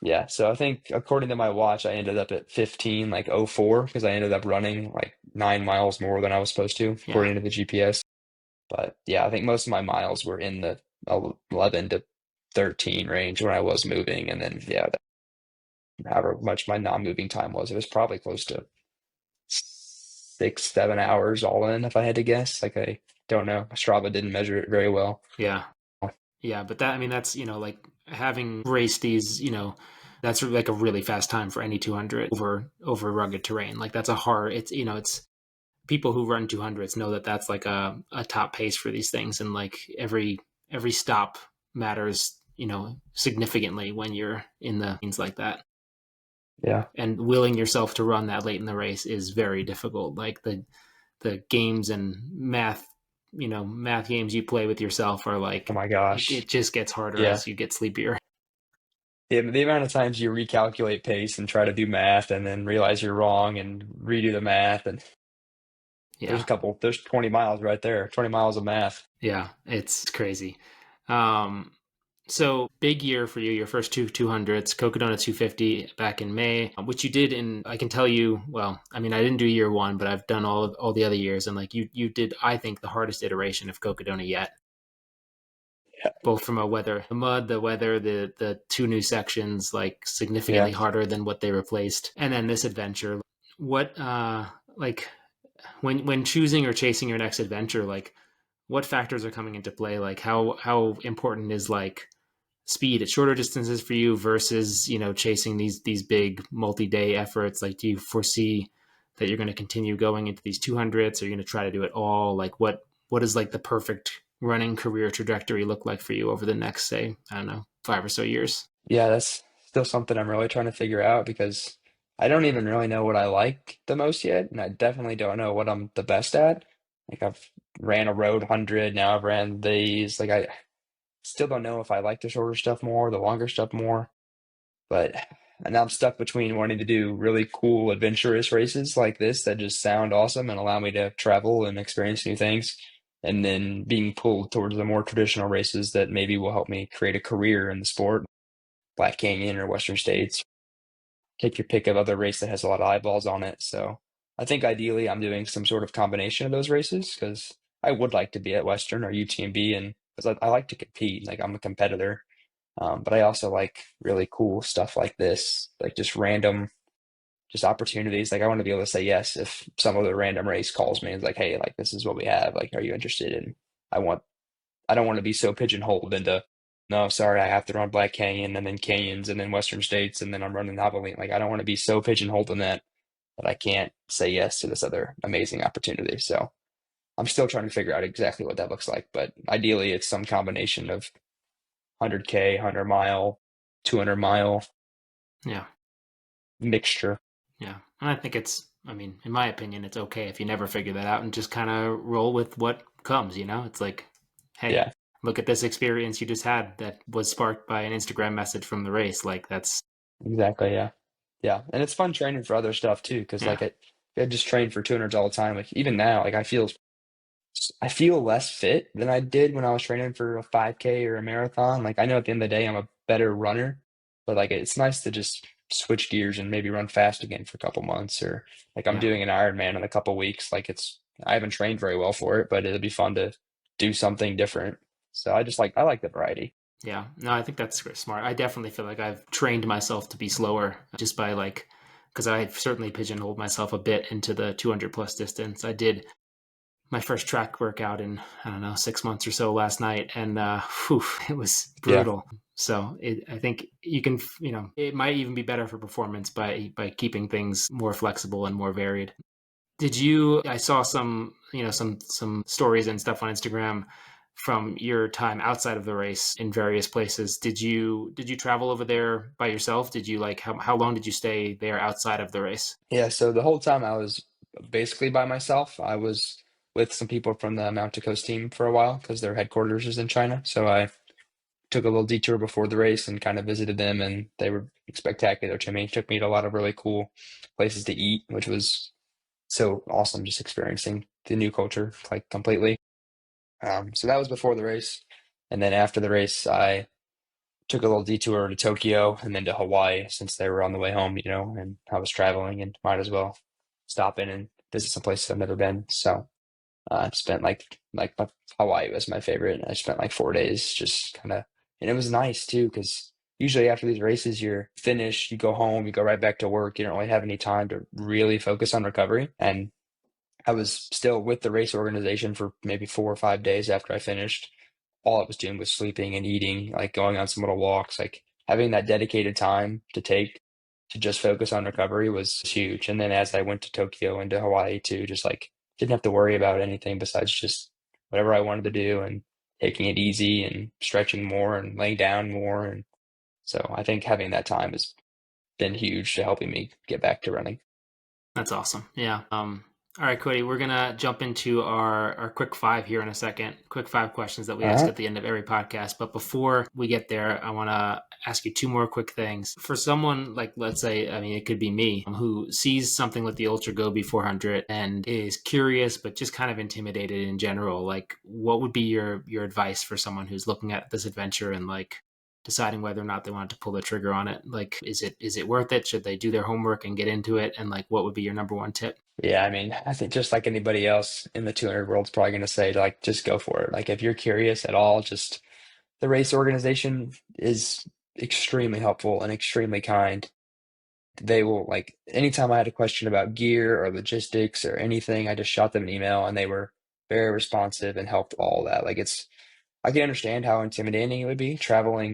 yeah. So I think according to my watch, I ended up at 15, like 04, because I ended up running like 9 miles more than I was supposed to, Yeah, according to the GPS. But yeah, I think most of my miles were in the 11 to 13 range when I was moving. And then, yeah, however much my non-moving time was, it was probably close to 6, 7 hours all in, if I had to guess. Like, I don't know. Strava didn't measure it very well. yeah, yeah. But that, I mean, that's, like having raced these, that's like a really fast time for any 200 over rugged terrain. Like that's a hard. It's it's people who run 200s know that that's like a top pace for these things, and like every stop matters, significantly when you're in the things like that. Yeah. And willing yourself to run that late in the race is very difficult. Like the games and math games you play with yourself are Oh like my it, gosh. it just gets harder Yeah. as you get sleepier. The amount of times you recalculate pace and try to do math and then realize you're wrong and redo the math. And Yeah, there's 20 miles right there, 20 miles of math. yeah, it's crazy. um So big year for you, your first 200s, Cocodona 250 back in May, which you did in, I can tell you, well, I mean, I didn't do year one, but I've done all the other years. And like you did, I think, the hardest iteration of Cocodona yet, Yeah. both from the mud, the weather, the two new sections, like significantly Yeah. harder than what they replaced. And then this adventure, what, like when choosing or chasing your next adventure, like what factors are coming into play? Like how important is like speed at shorter distances for you versus chasing these big multi-day efforts? Like, do you foresee that you're going to continue going into these 200s, or you're going to try to do it all? Like what is like the perfect running career trajectory look like for you over the next, say, I don't know, 5 or so years? Yeah, that's still something I'm really trying to figure out because I don't even really know what I like the most yet, and I definitely don't know what I'm the best at. Like I've ran a road 100, now I've ran these. Like I still don't know if I like the shorter stuff more, the longer stuff more. But and now I'm stuck between wanting to do really cool, adventurous races like this that just sound awesome and allow me to travel and experience new things, and then being pulled towards the more traditional races that maybe will help me create a career in the sport, Black Canyon or Western States. Take your pick of other race that has a lot of eyeballs on it. So I think ideally I'm doing some sort of combination of those races because I would like to be at Western or UTMB, and because I like to compete, like I'm a competitor. But I also like really cool stuff like this, like just random, just opportunities. Like I want to be able to say yes if some other random race calls me and is like, hey, like this is what we have. Like, are you interested? And I want, I don't want to be so pigeonholed into, no, sorry, I have to run Black Canyon and then Canyons and then Western States and then I'm running Javelin. Like I don't want to be so pigeonholed in that I can't say yes to this other amazing opportunity. So I'm still trying to figure out exactly what that looks like. But ideally, it's some combination of 100K, 100 mile, 200 mile Yeah, mixture. yeah. And I think I mean, in my opinion, it's okay if you never figure that out and just kind of roll with what comes. It's like, hey, Yeah, look at this experience you just had that was sparked by an Instagram message from the race. Like that's exactly. Yeah. Yeah, and it's fun training for other stuff too, because Yeah. like I just train for 200s all the time. Like even now, like I feel less fit than I did when I was training for a 5K or a marathon. Like I know at the end of the day I'm a better runner, but like it's nice to just switch gears and maybe run fast again for a couple months, or like I'm Yeah. doing an Ironman in a couple weeks. Like I haven't trained very well for it, but it'll be fun to do something different. So I like the variety. Yeah, no, I think that's smart. I definitely feel like I've trained myself to be slower just by like, because I've certainly pigeonholed myself a bit into the 200 plus distance. I did my first track workout in, I don't know, 6 months or so last night, and whew, it was Yeah. brutal. So I think you can, it might even be better for performance by keeping things more flexible and more varied. Did you? I saw some, some stories and stuff on Instagram from your time outside of the race in various places. Did you travel over there by yourself? Did you like how long did you stay there outside of the race? Yeah, so the whole time I was basically by myself. I was with some people from the Mount Coast team for a while because their headquarters is in China. So I took a little detour before the race and kind of visited them, and they were spectacular to me. Took me to a lot of really cool places to eat, which was so awesome, just experiencing the new culture like completely. So that was before the race. And then after the race, I took a little detour to Tokyo and then to Hawaii since they were on the way home, and I was traveling and might as well stop in and visit some places I've never been. So I spent Hawaii was my favorite. I spent like 4 days just kind of, and it was nice too because usually after these races, you're finished, you go home, you go right back to work. You don't really have any time to really focus on recovery. And I was still with the race organization for maybe 4 or 5 days after I finished. All I was doing was sleeping and eating, like going on some little walks, like having that dedicated time to take to just focus on recovery was huge. And then as I went to Tokyo and to Hawaii too, just like didn't have to worry about anything besides just whatever I wanted to do and taking it easy and stretching more and laying down more. And so I think having that time has been huge to helping me get back to running. That's awesome. Yeah. All right, Cody, we're gonna jump into our quick five here in a second. Quick five questions that we All ask right. at the end of every podcast. But before we get there, I want to ask you two more quick things. For someone like, let's say, I mean, it could be me, who sees something like the Ultra Gobi 400 and is curious, but just kind of intimidated in general. Like, what would be your advice for someone who's looking at this adventure and like deciding whether or not they want to pull the trigger on it? Like, is it worth it? Should they do their homework and get into it? And like, what would be your number one tip? Yeah, I mean, I think just like anybody else in the 200 world is probably going to say, like, just go for it. Like, if you're curious at all, just the race organization is extremely helpful and extremely kind. They will, like, anytime I had a question about gear or logistics or anything, I just shot them an email and they were very responsive and helped all that. Like, I can understand how intimidating it would be traveling.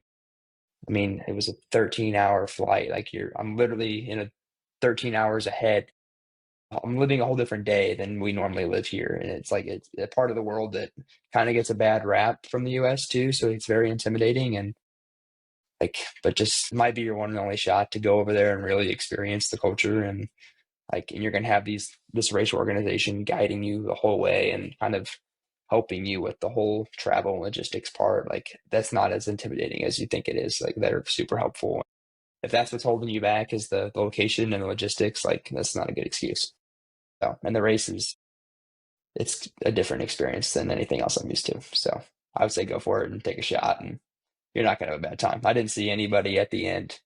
I mean, it was a 13-hour flight. Like, I'm literally in a 13 hours ahead. I'm living a whole different day than we normally live here. And it's like it's a part of the world that kind of gets a bad rap from the US too. So it's very intimidating and like, but just might be your one and only shot to go over there and really experience the culture. And like, and you're going to have this race organization guiding you the whole way and kind of helping you with the whole travel and logistics part. Like, that's not as intimidating as you think it is. Like, they're super helpful. If that's what's holding you back is the location and the logistics, like, that's not a good excuse. So, and the race is it's a different experience than anything else I'm used to. So I would say go for it and take a shot, and you're not going to have a bad time. I didn't see anybody at the end.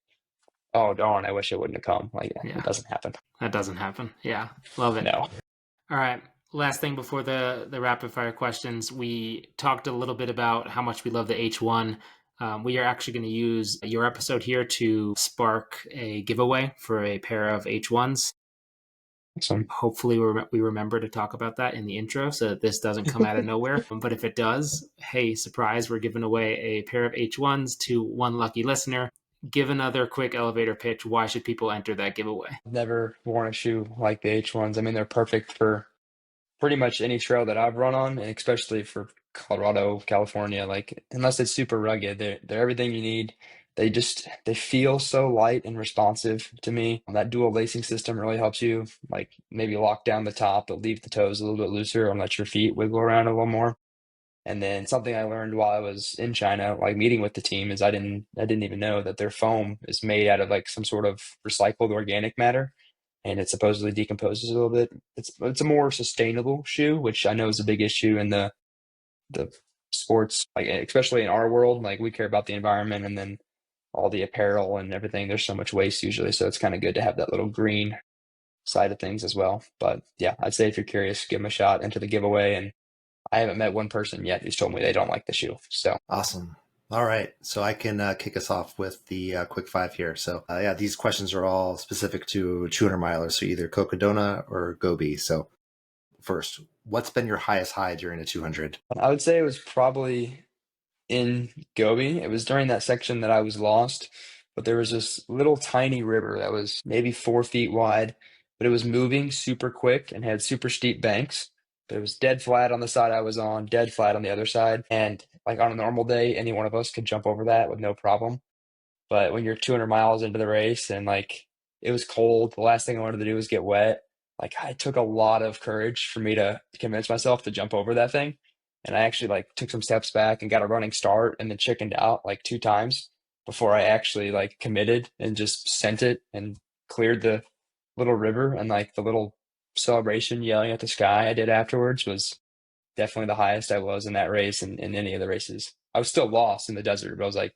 Oh darn! I wish I wouldn't have come. Like it Yeah, doesn't happen. that doesn't happen. Yeah, love it. No. All right. Last thing before the rapid fire questions, we talked a little bit about how much we love the H1. We are actually going to use your episode here to spark a giveaway for a pair of H1s. So Hopefully, we remember to talk about that in the intro so that this doesn't come out of nowhere. But if it does, hey, surprise, we're giving away a pair of H1s to one lucky listener. Give another quick elevator pitch. Why should people enter that giveaway? I've never worn a shoe like the H1s. I mean, they're perfect for pretty much any trail that I've run on, and especially for Colorado, California. Like, unless it's super rugged, they're everything you need. They feel so light and responsive to me. That dual lacing system really helps you, like maybe lock down the top, but leave the toes a little bit looser and let your feet wiggle around a little more. And then something I learned while I was in China, like meeting with the team, is I didn't even know that their foam is made out of like some sort of recycled organic matter, and it supposedly decomposes a little bit. It's a more sustainable shoe, which I know is a big issue in the sports, like especially in our world. Like we care about the environment, and then all the apparel and everything. There's so much waste usually, so it's kind of good to have that little green side of things as well. But yeah, I'd say if you're curious, give them a shot, enter the giveaway. And I haven't met one person yet who's told me they don't like the shoe. So Awesome. All right. So I can kick us off with the quick five here. So, yeah, these questions are all specific to 200 milers. So either Cocodona or Gobi. So, first, what's been your highest high during a 200? I would say it was probably in Gobi. It was during that section that I was lost, but there was this little tiny river that was maybe 4 feet wide, but it was moving super quick and had super steep banks. But it was dead flat on the side I was on, dead flat on the other side. And like on a normal day, any one of us could jump over that with no problem. But when you're 200 miles into the race and like it was cold, the last thing I wanted to do was get wet. Like it took a lot of courage for me to convince myself to jump over that thing. And I actually like took some steps back and got a running start and then chickened out like 2 times before I actually like committed and just sent it and cleared the little river. And like the little celebration yelling at the sky I did afterwards was definitely the highest I was in that race and in any of the races. I was still lost in the desert, but I was like,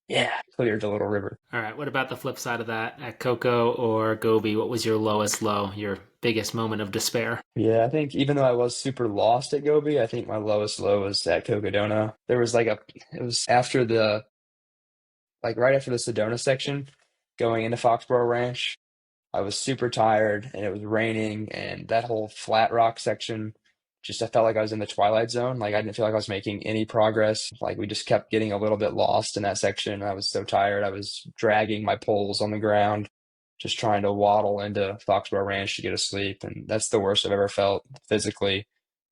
yeah, cleared the little river. All right. What about the flip side of that? At Coco or Gobi, what was your lowest low, your biggest moment of despair? Yeah, I think even though I was super lost at Gobi, I think my lowest low was at Cocodona. There was like it was after like right after the Sedona section going into Foxborough Ranch. I was super tired and it was raining and that whole flat rock section, just I felt like I was in the twilight zone. Like I didn't feel like I was making any progress. Like we just kept getting a little bit lost in that section. I was so tired. I was dragging my poles on the ground, just trying to waddle into Foxborough Ranch to get to sleep. And that's the worst I've ever felt physically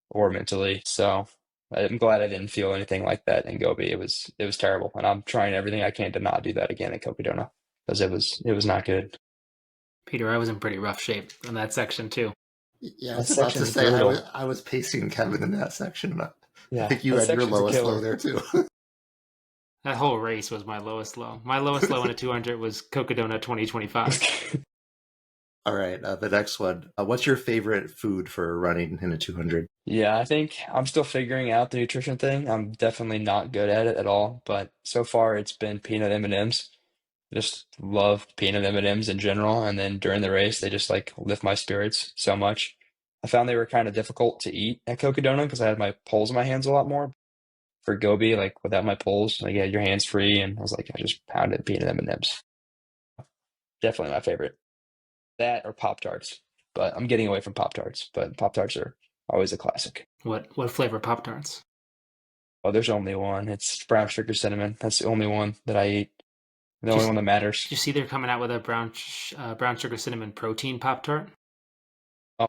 or mentally. So I'm glad I didn't feel anything like that in Gobi. It was terrible. And I'm trying everything I can to not do that again at Cocodona because it was not good. Peter, I was in pretty rough shape in that section too. Yeah, I That was about to section's say brutal. I was pacing Kevin in that section. I Yeah, think you that had your section's a lowest low killer. there too. That whole race was my lowest low. My lowest low in a 200 was Cocodona 2025. All right, the next one. What's your favorite food for running in a 200? Yeah, I think I'm still figuring out the nutrition thing. I'm definitely not good at it at all, but so far it's been peanut M&Ms. Just love peanut M&Ms in general, and then during the race they just like lift my spirits so much. I found they were kind of difficult to eat at Cocodona because I had my poles in my hands a lot more. For Gobi, like without my poles, like you had your hands free, and I was like, I just pounded peanut M&Ms. Definitely my favorite. That or Pop Tarts, but I'm getting away from Pop Tarts. But Pop Tarts are always a classic. What flavor Pop Tarts? Oh, there's only one. It's brown sugar cinnamon. That's the only one that I eat. The only Just one that matters. did you see they're coming out with a brown sugar cinnamon protein Pop Tart? Oh,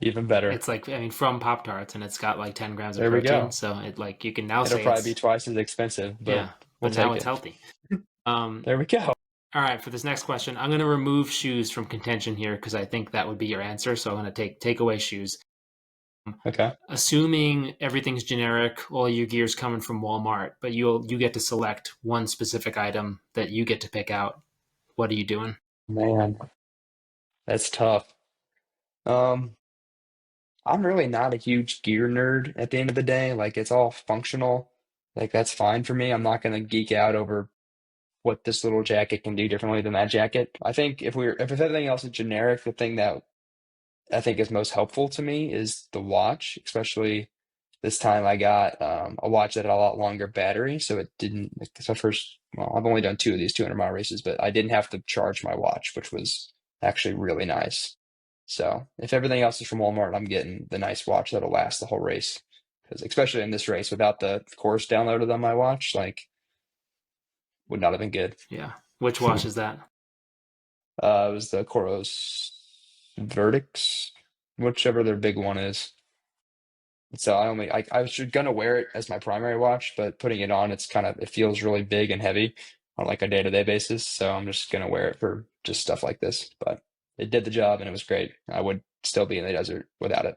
even better. It's like from Pop Tarts, and it's got like 10 grams of There we protein. go. So it like you can now It'll say probably be it's twice as expensive, but yeah, we'll but now take it's it. healthy. Um, There we go. all right, for this next question, I'm going to remove shoes from contention here because I think that would be your answer. So I'm going to take away shoes. Okay. Assuming everything's generic, all your gear's coming from Walmart, but you get to select one specific item that you get to pick out. What are you doing? Man, that's tough. Um, I'm really not a huge gear nerd at the end of the day. Like it's all functional. Like that's fine for me. I'm not gonna geek out over what this little jacket can do differently than that jacket. I think if everything else is generic, the thing that I think is most helpful to me is the watch, especially this time I got a watch that had a lot longer battery, so it didn't. It's my first. Well, I've only done two of these 200-mile races, but I didn't have to charge my watch, which was actually really nice. So if everything else is from Walmart, I'm getting the nice watch that'll last the whole race. Because especially in this race, without the course downloaded on my watch, like would not have been good. Yeah. Which watch is that? It was the Coros Verdicts, whichever their big one is. So I was gonna wear it as my primary watch, but putting it on, it feels really big and heavy on like a day-to-day basis. So I'm just gonna wear it for just stuff like this. But it did the job and it was great. I would still be in the desert without it.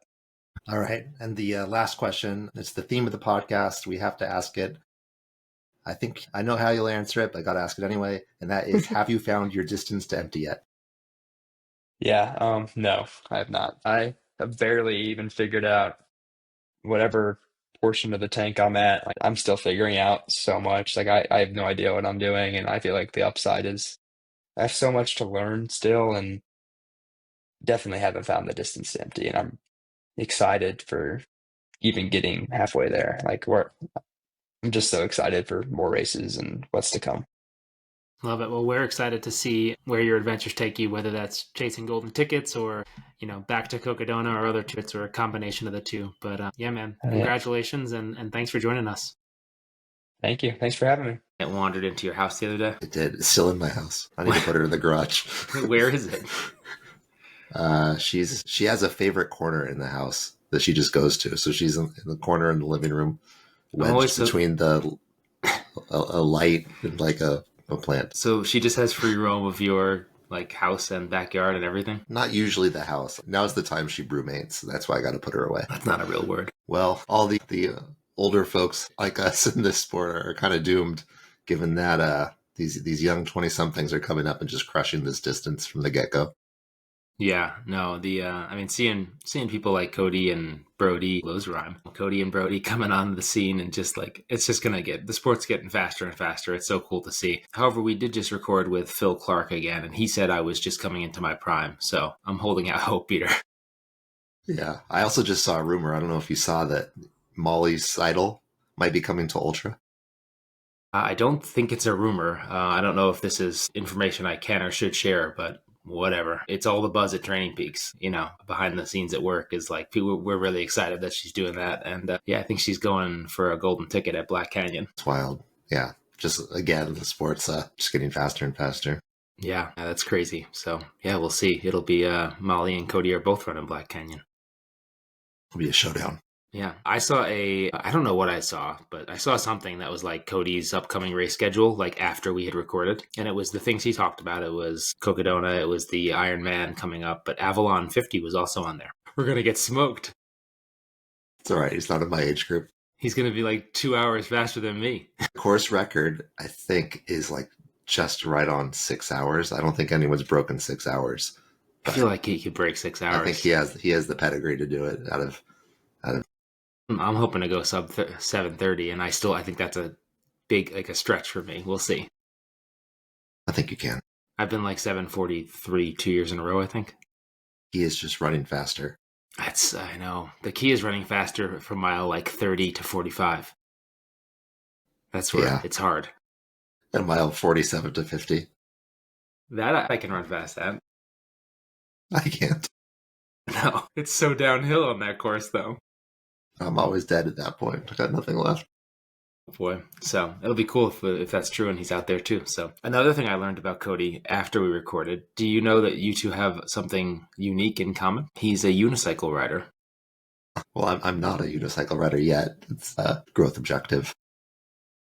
All right. And the last question, it's the theme of the podcast. We have to ask it. I think I know how you'll answer it, but I got to ask it anyway. And that is, have you found your distance to empty yet? Yeah, no, I have not. I have barely even figured out whatever portion of the tank I'm at. Like, I'm still figuring out so much. Like I have no idea what I'm doing, and I feel like the upside is I have so much to learn still, and definitely haven't found the distance to empty. And I'm excited for even getting halfway there. I'm just so excited for more races and what's to come. Love it. Well, we're excited to see where your adventures take you, whether that's chasing golden tickets or, back to Cocodona or other trips or a combination of the two. But yeah, man, Yeah, congratulations and thanks for joining us. thank you. Thanks for having me. It wandered into your house the other day. It did. It's still in my house. I need to put her in the garage. Where is it? She has a favorite corner in the house that she just goes to. So she's in the corner in the living room, wedged between a light and like a plant. So she just has free roam of your like house and backyard and everything? Not usually the house. Now's the time she brumates. So that's why I got to put her away. That's not a real word. Well, all the older folks like us in this sport are kind of doomed, given that these young 20-somethings are coming up and just crushing this distance from the get-go. Yeah, no, I mean, seeing people like Cody and Brody, those rhyme. Cody and Brody coming on the scene and just like, it's just going to the sport's getting faster and faster. It's so cool to see. However, we did just record with Phil Clark again, and he said I was just coming into my prime. So I'm holding out hope, Peter. Yeah. I also just saw a rumor. I don't know if you saw that Molly Seidel might be coming to Ultra. I don't think it's a rumor. I don't know if this is information I can or should share, but whatever. It's all the buzz at Training Peaks. Behind the scenes at work is like we're really excited that she's doing that, and yeah, I think she's going for a golden ticket at Black Canyon. It's wild. Yeah. Just again, the sport's just getting faster and faster. Yeah, that's crazy. So yeah, we'll see. It'll be Molly and Cody are both running Black Canyon. It'll be a showdown. Yeah, I don't know what I saw, but I saw something that was like Cody's upcoming race schedule, like after we had recorded. And it was the things he talked about. It was Cocodona, it was the Ironman coming up, but Avalon 50 was also on there. We're going to get smoked. It's all right. He's not in my age group. He's going to be like 2 hours faster than me. Course record, I think, is like just right on 6 hours. I don't think anyone's broken 6 hours. I feel like he could break 6 hours. I think he has the pedigree to do it out of I'm hoping to go sub 7:30, and I think that's a big, like a stretch for me. We'll see. I think you can. I've been like 7:43 2 years in a row, I think. He is just running faster. I know. The key is running faster from mile like 30 to 45. That's where it's hard. At mile 47 to 50. That I can run fast at. I can't. No, it's so downhill on that course, though. I'm always dead at that point. I got nothing left. Boy, so it'll be cool if that's true and he's out there too. So another thing I learned about Cody after we recorded, do you know that you two have something unique in common? He's a unicycle rider. Well, I'm not a unicycle rider yet. It's a growth objective.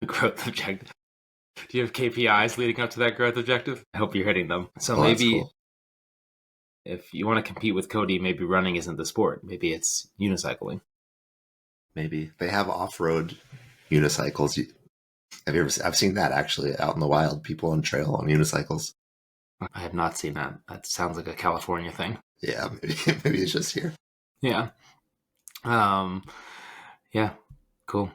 Growth objective. Do you have KPIs leading up to that growth objective? I hope you're hitting them. So maybe cool. If you want to compete with Cody, maybe running isn't the sport. Maybe it's unicycling. Maybe they have off-road unicycles. I've seen that actually out in the wild. People on trail on unicycles. I have not seen that. That sounds like a California thing. Yeah, maybe it's just here. Yeah. Yeah. Cool.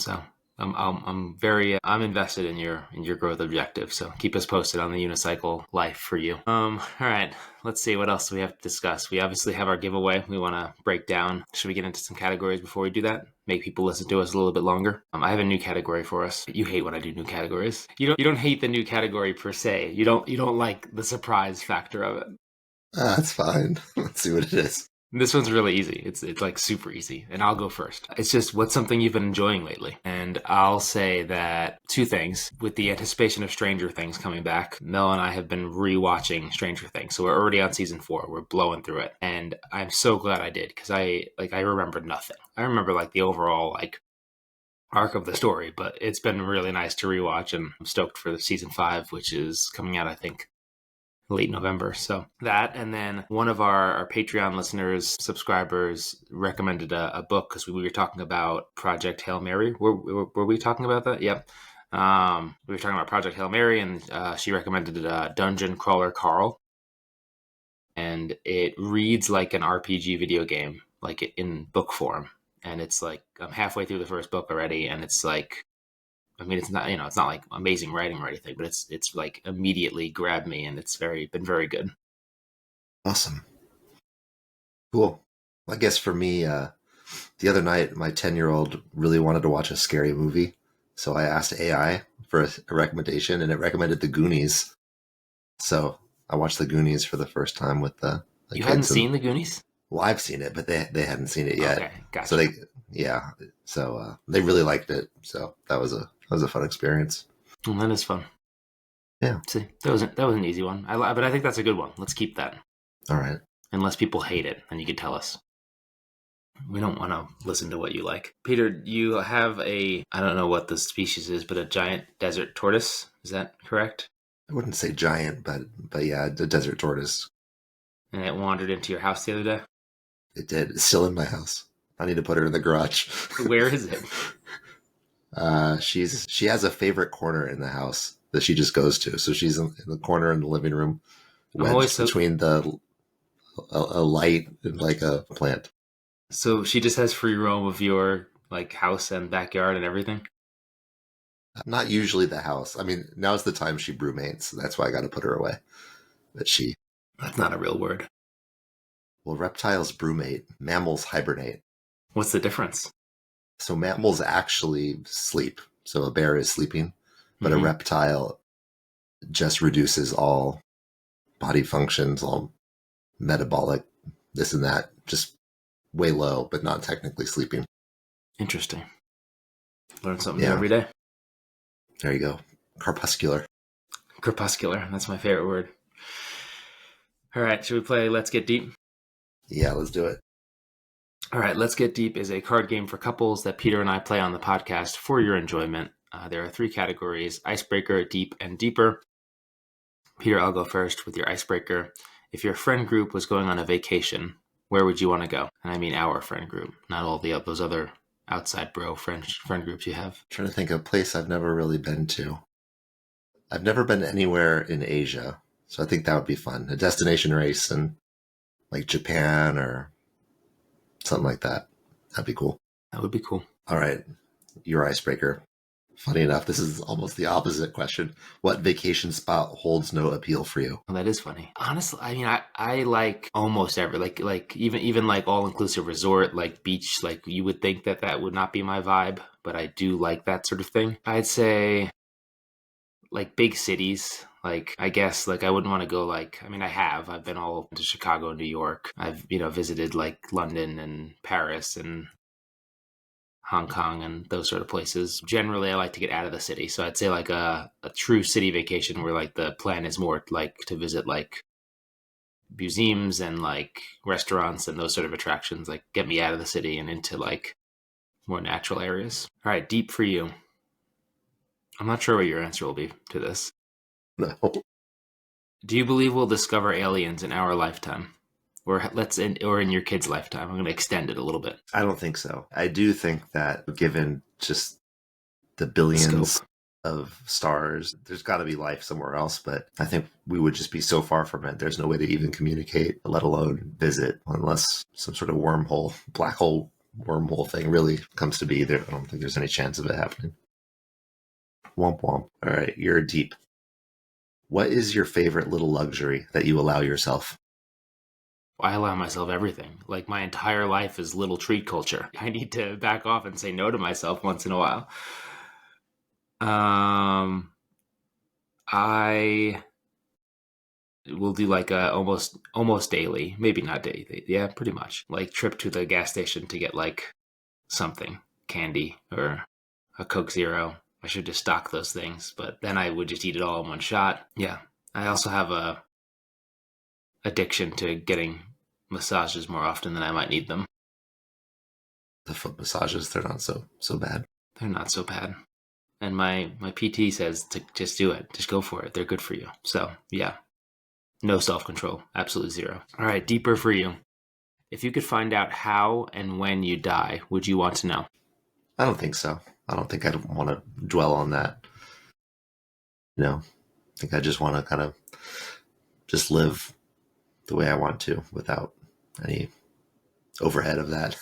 So I'm invested in your growth objective. So keep us posted on the unicycle life for you. All right. Let's see what else we have to discuss. We obviously have our giveaway we want to break down. Should we get into some categories before we do that? Make people listen to us a little bit longer. I have a new category for us. You hate when I do new categories. You don't hate the new category per se. You don't like the surprise factor of it. That's fine. Let's see what it is. This one's really easy. It's like super easy, and I'll go first. It's just, what's something you've been enjoying lately? And I'll say that two things. With the anticipation of Stranger Things coming back, Mel and I have been rewatching Stranger Things. So we're already on season 4. We're blowing through it, and I'm so glad I did, because I remembered nothing. I remember like the overall like arc of the story, but it's been really nice to rewatch, and I'm stoked for the season 5, which is coming out, I think, late November. So that, and then one of our Patreon listeners, subscribers, recommended a book because we were talking about Project Hail Mary. Were we talking about that? Yep. We were talking about Project Hail Mary, and she recommended Dungeon Crawler Carl. And it reads like an RPG video game, like in book form. And it's like, I'm halfway through the first book already, and it's like, I mean, it's not, it's not like amazing writing or anything, but it's like immediately grabbed me, and it's been very good. Awesome. Cool. I guess for me, the other night, my 10-year-old really wanted to watch a scary movie. So I asked AI for a recommendation, and it recommended The Goonies. So I watched The Goonies for the first time with the You hadn't kids. seen The Goonies? Well, I've seen it, but they hadn't seen it yet. Okay, gotcha. So they really liked it. So that was a fun experience. Well, that is fun. Yeah. See, that was an easy one. But I think that's a good one. Let's keep that. All right. Unless people hate it, then you can tell us. We don't want to listen to what you like. Peter, you have I don't know what the species is, but a giant desert tortoise. Is that correct? I wouldn't say giant, but yeah, the desert tortoise. And it wandered into your house the other day? It did. It's still in my house. I need to put her in the garage. Where is it? She has a favorite corner in the house that she just goes to. So she's in the corner in the living room, wedged between a light and like a plant. So she just has free roam of your like house and backyard and everything? Not usually the house. I mean, now's the time she brumates. So that's why I got to put her away. But that's not a real word. Well, reptiles brumate. Mammals hibernate. What's the difference? So mammals actually sleep. So a bear is sleeping, but a reptile just reduces all body functions, all metabolic, this and that, just way low, but not technically sleeping. Interesting. Learn something new every day. There you go. Crepuscular. Crepuscular. That's my favorite word. All right. Should we play Let's Get Deep? Yeah, let's do it. All right. Let's Get Deep is a card game for couples that Peter and I play on the podcast for your enjoyment. There are 3 categories: Icebreaker, Deep, and Deeper. Peter, I'll go first with your Icebreaker. If your friend group was going on a vacation, where would you want to go? And I mean our friend group, not all those other outside bro friend groups you have. I'm trying to think of a place I've never really been to. I've never been anywhere in Asia, so I think that would be fun. A destination race in like Japan or something like that. That'd be cool. That would be cool. All right, your Icebreaker. Funny enough, this is almost the opposite question. What vacation spot holds no appeal for you? Well, that is funny. Honestly, I mean, I like almost every, like even like all-inclusive resort, like beach, like you would think that would not be my vibe, but I do like that sort of thing. I'd say like big cities, like I guess like I wouldn't want to go like, I mean, I've been all to Chicago, New York. I've, visited like London and Paris and Hong Kong and those sort of places. Generally, I like to get out of the city. So I'd say like a true city vacation where like the plan is more like to visit like museums and like restaurants and those sort of attractions, like get me out of the city and into like more natural areas. All right, Deep for you. I'm not sure what your answer will be to this. No. Do you believe we'll discover aliens in our lifetime? Or in your kid's lifetime? I'm going to extend it a little bit. I don't think so. I do think that given just the billions of stars, there's got to be life somewhere else. But I think we would just be so far from it. There's no way to even communicate, let alone visit, unless some sort of wormhole, black hole wormhole thing really comes to be. I don't think there's any chance of it happening. Womp womp. All right, you're Deep. What is your favorite little luxury that you allow yourself? I allow myself everything. Like my entire life is little treat culture. I need to back off and say no to myself once in a while. I will do like a almost daily, maybe not daily. Yeah, pretty much. Like trip to the gas station to get like something, candy or a Coke Zero. I should just stock those things, but then I would just eat it all in one shot. Yeah. I also have a addiction to getting massages more often than I might need them. The foot massages, they're not so bad. They're not so bad. And my PT says to just do it. Just go for it. They're good for you. So, yeah. No self-control. Absolutely zero. All right, deeper for you. If you could find out how and when you die, would you want to know? I don't think so. I don't think I'd want to dwell on that. I think I just want to kind of just live the way I want to without any overhead of that.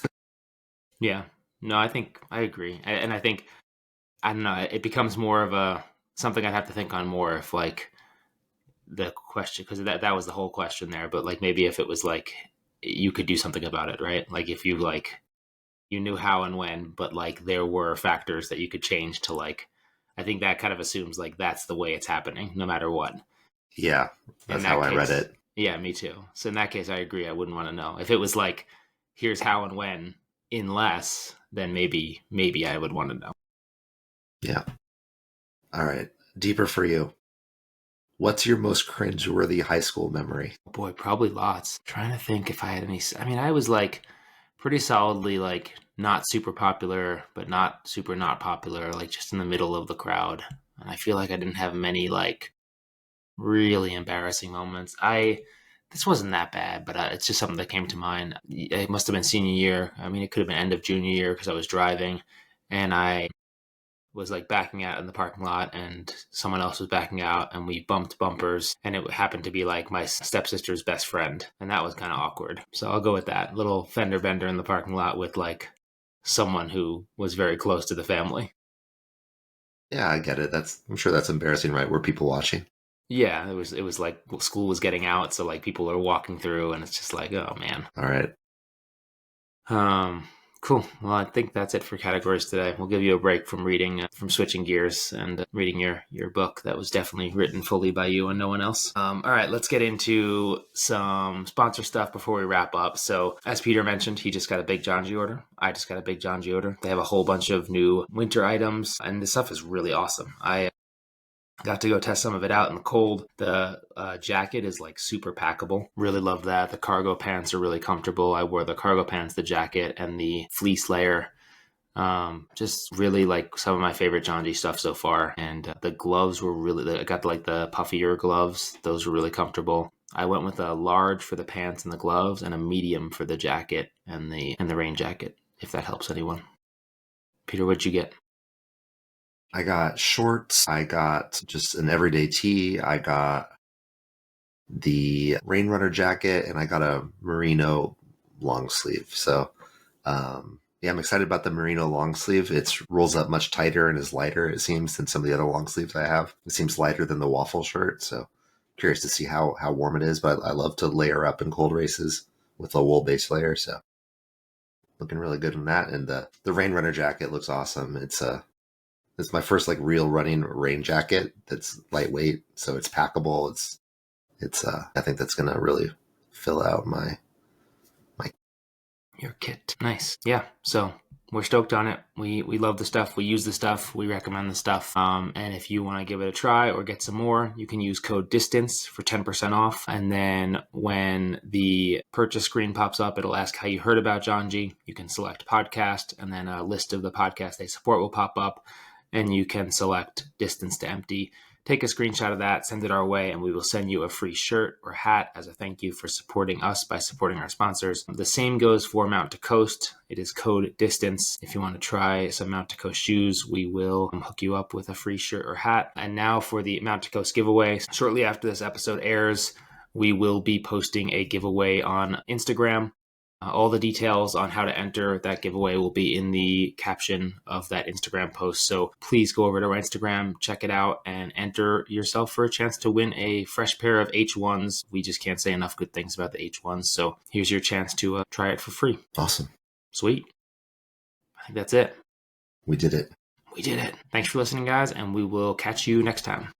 Yeah. No, I think I agree. And I think, I don't know, it becomes more of a something I'd have to think on more if like the question, because that was the whole question there, but like maybe if it was like you could do something about it, right? Like if you like you knew how and when, but like there were factors that you could change to like, I think that kind of assumes like that's the way it's happening no matter what. Yeah, In that's how that I read case, it. yeah, me too. So in that case, I agree. I wouldn't want to know. If it was like, here's how and when, unless, then maybe I would want to know. Yeah. All right. Deeper for you. What's your most cringeworthy high school memory? Boy, probably lots. Trying to think if I had any. I mean, I was like pretty solidly like not super popular, but not super not popular, like just in the middle of the crowd. And I feel like I didn't have many like really embarrassing moments. This wasn't that bad, but it's just something that came to mind. It must have been senior year. I mean, it could have been end of junior year because I was driving, and I was like backing out in the parking lot, and someone else was backing out, and we bumped bumpers, and it happened to be like my stepsister's best friend, and that was kind of awkward. So I'll go with that little fender bender in the parking lot with like someone who was very close to the family. Yeah, I get it. I'm sure that's embarrassing, right? Were people watching? Yeah, it was like school was getting out, so like people are walking through, and it's just like, oh man. All right. Um, cool. Well, I think that's it for categories today. We'll give you a break from reading, from switching gears and reading your book that was definitely written fully by you and no one else. All right, let's get into some sponsor stuff before we wrap up. So, as Peter mentioned, he just got a big John G order. I just got a big John G order. They have a whole bunch of new winter items, and this stuff is really awesome. I got to go test some of it out in the cold. The jacket is like super packable. Really love that. The cargo pants are really comfortable. I wore the cargo pants, the jacket, and the fleece layer. Just really like some of my favorite John G stuff so far. And the gloves were really, I got like the puffier gloves. Those were really comfortable. I went with a large for the pants and the gloves and a medium for the jacket and the rain jacket, if that helps anyone. Peter, what'd you get? I got shorts. I got just an everyday tee. I got the Rain Runner jacket, and I got a merino long sleeve. So, yeah, I'm excited about the merino long sleeve. It rolls up much tighter and is lighter, it seems, than some of the other long sleeves I have. It seems lighter than the waffle shirt. So, curious to see how warm it is. But I love to layer up in cold races with a wool base layer. So, looking really good in that. And the Rain Runner jacket looks awesome. It's my first like real running rain jacket that's lightweight, so it's packable. It's I think that's gonna really fill out my Your kit. Nice. Yeah. So we're stoked on it. We love the stuff. We use the stuff. We recommend the stuff. And if you want to give it a try or get some more, you can use code DISTANCE for 10% off. And then when the purchase screen pops up, it'll ask how you heard about John G. You can select podcast, and then a list of the podcasts they support will pop up, and you can select distance to empty. Take a screenshot of that, send it our way, and we will send you a free shirt or hat as a thank you for supporting us by supporting our sponsors. The same goes for Mount to Coast. It is code DISTANCE. If you want to try some Mount to Coast shoes, we will hook you up with a free shirt or hat. And now for the Mount to Coast giveaway. Shortly after this episode airs, we will be posting a giveaway on Instagram. All the details on how to enter that giveaway will be in the caption of that Instagram post. So please go over to our Instagram, check it out, and enter yourself for a chance to win a fresh pair of H1s. We just can't say enough good things about the H1s. So here's your chance to try it for free. awesome. Sweet. I think that's it. We did it. We did it. Thanks for listening, guys, and we will catch you next time.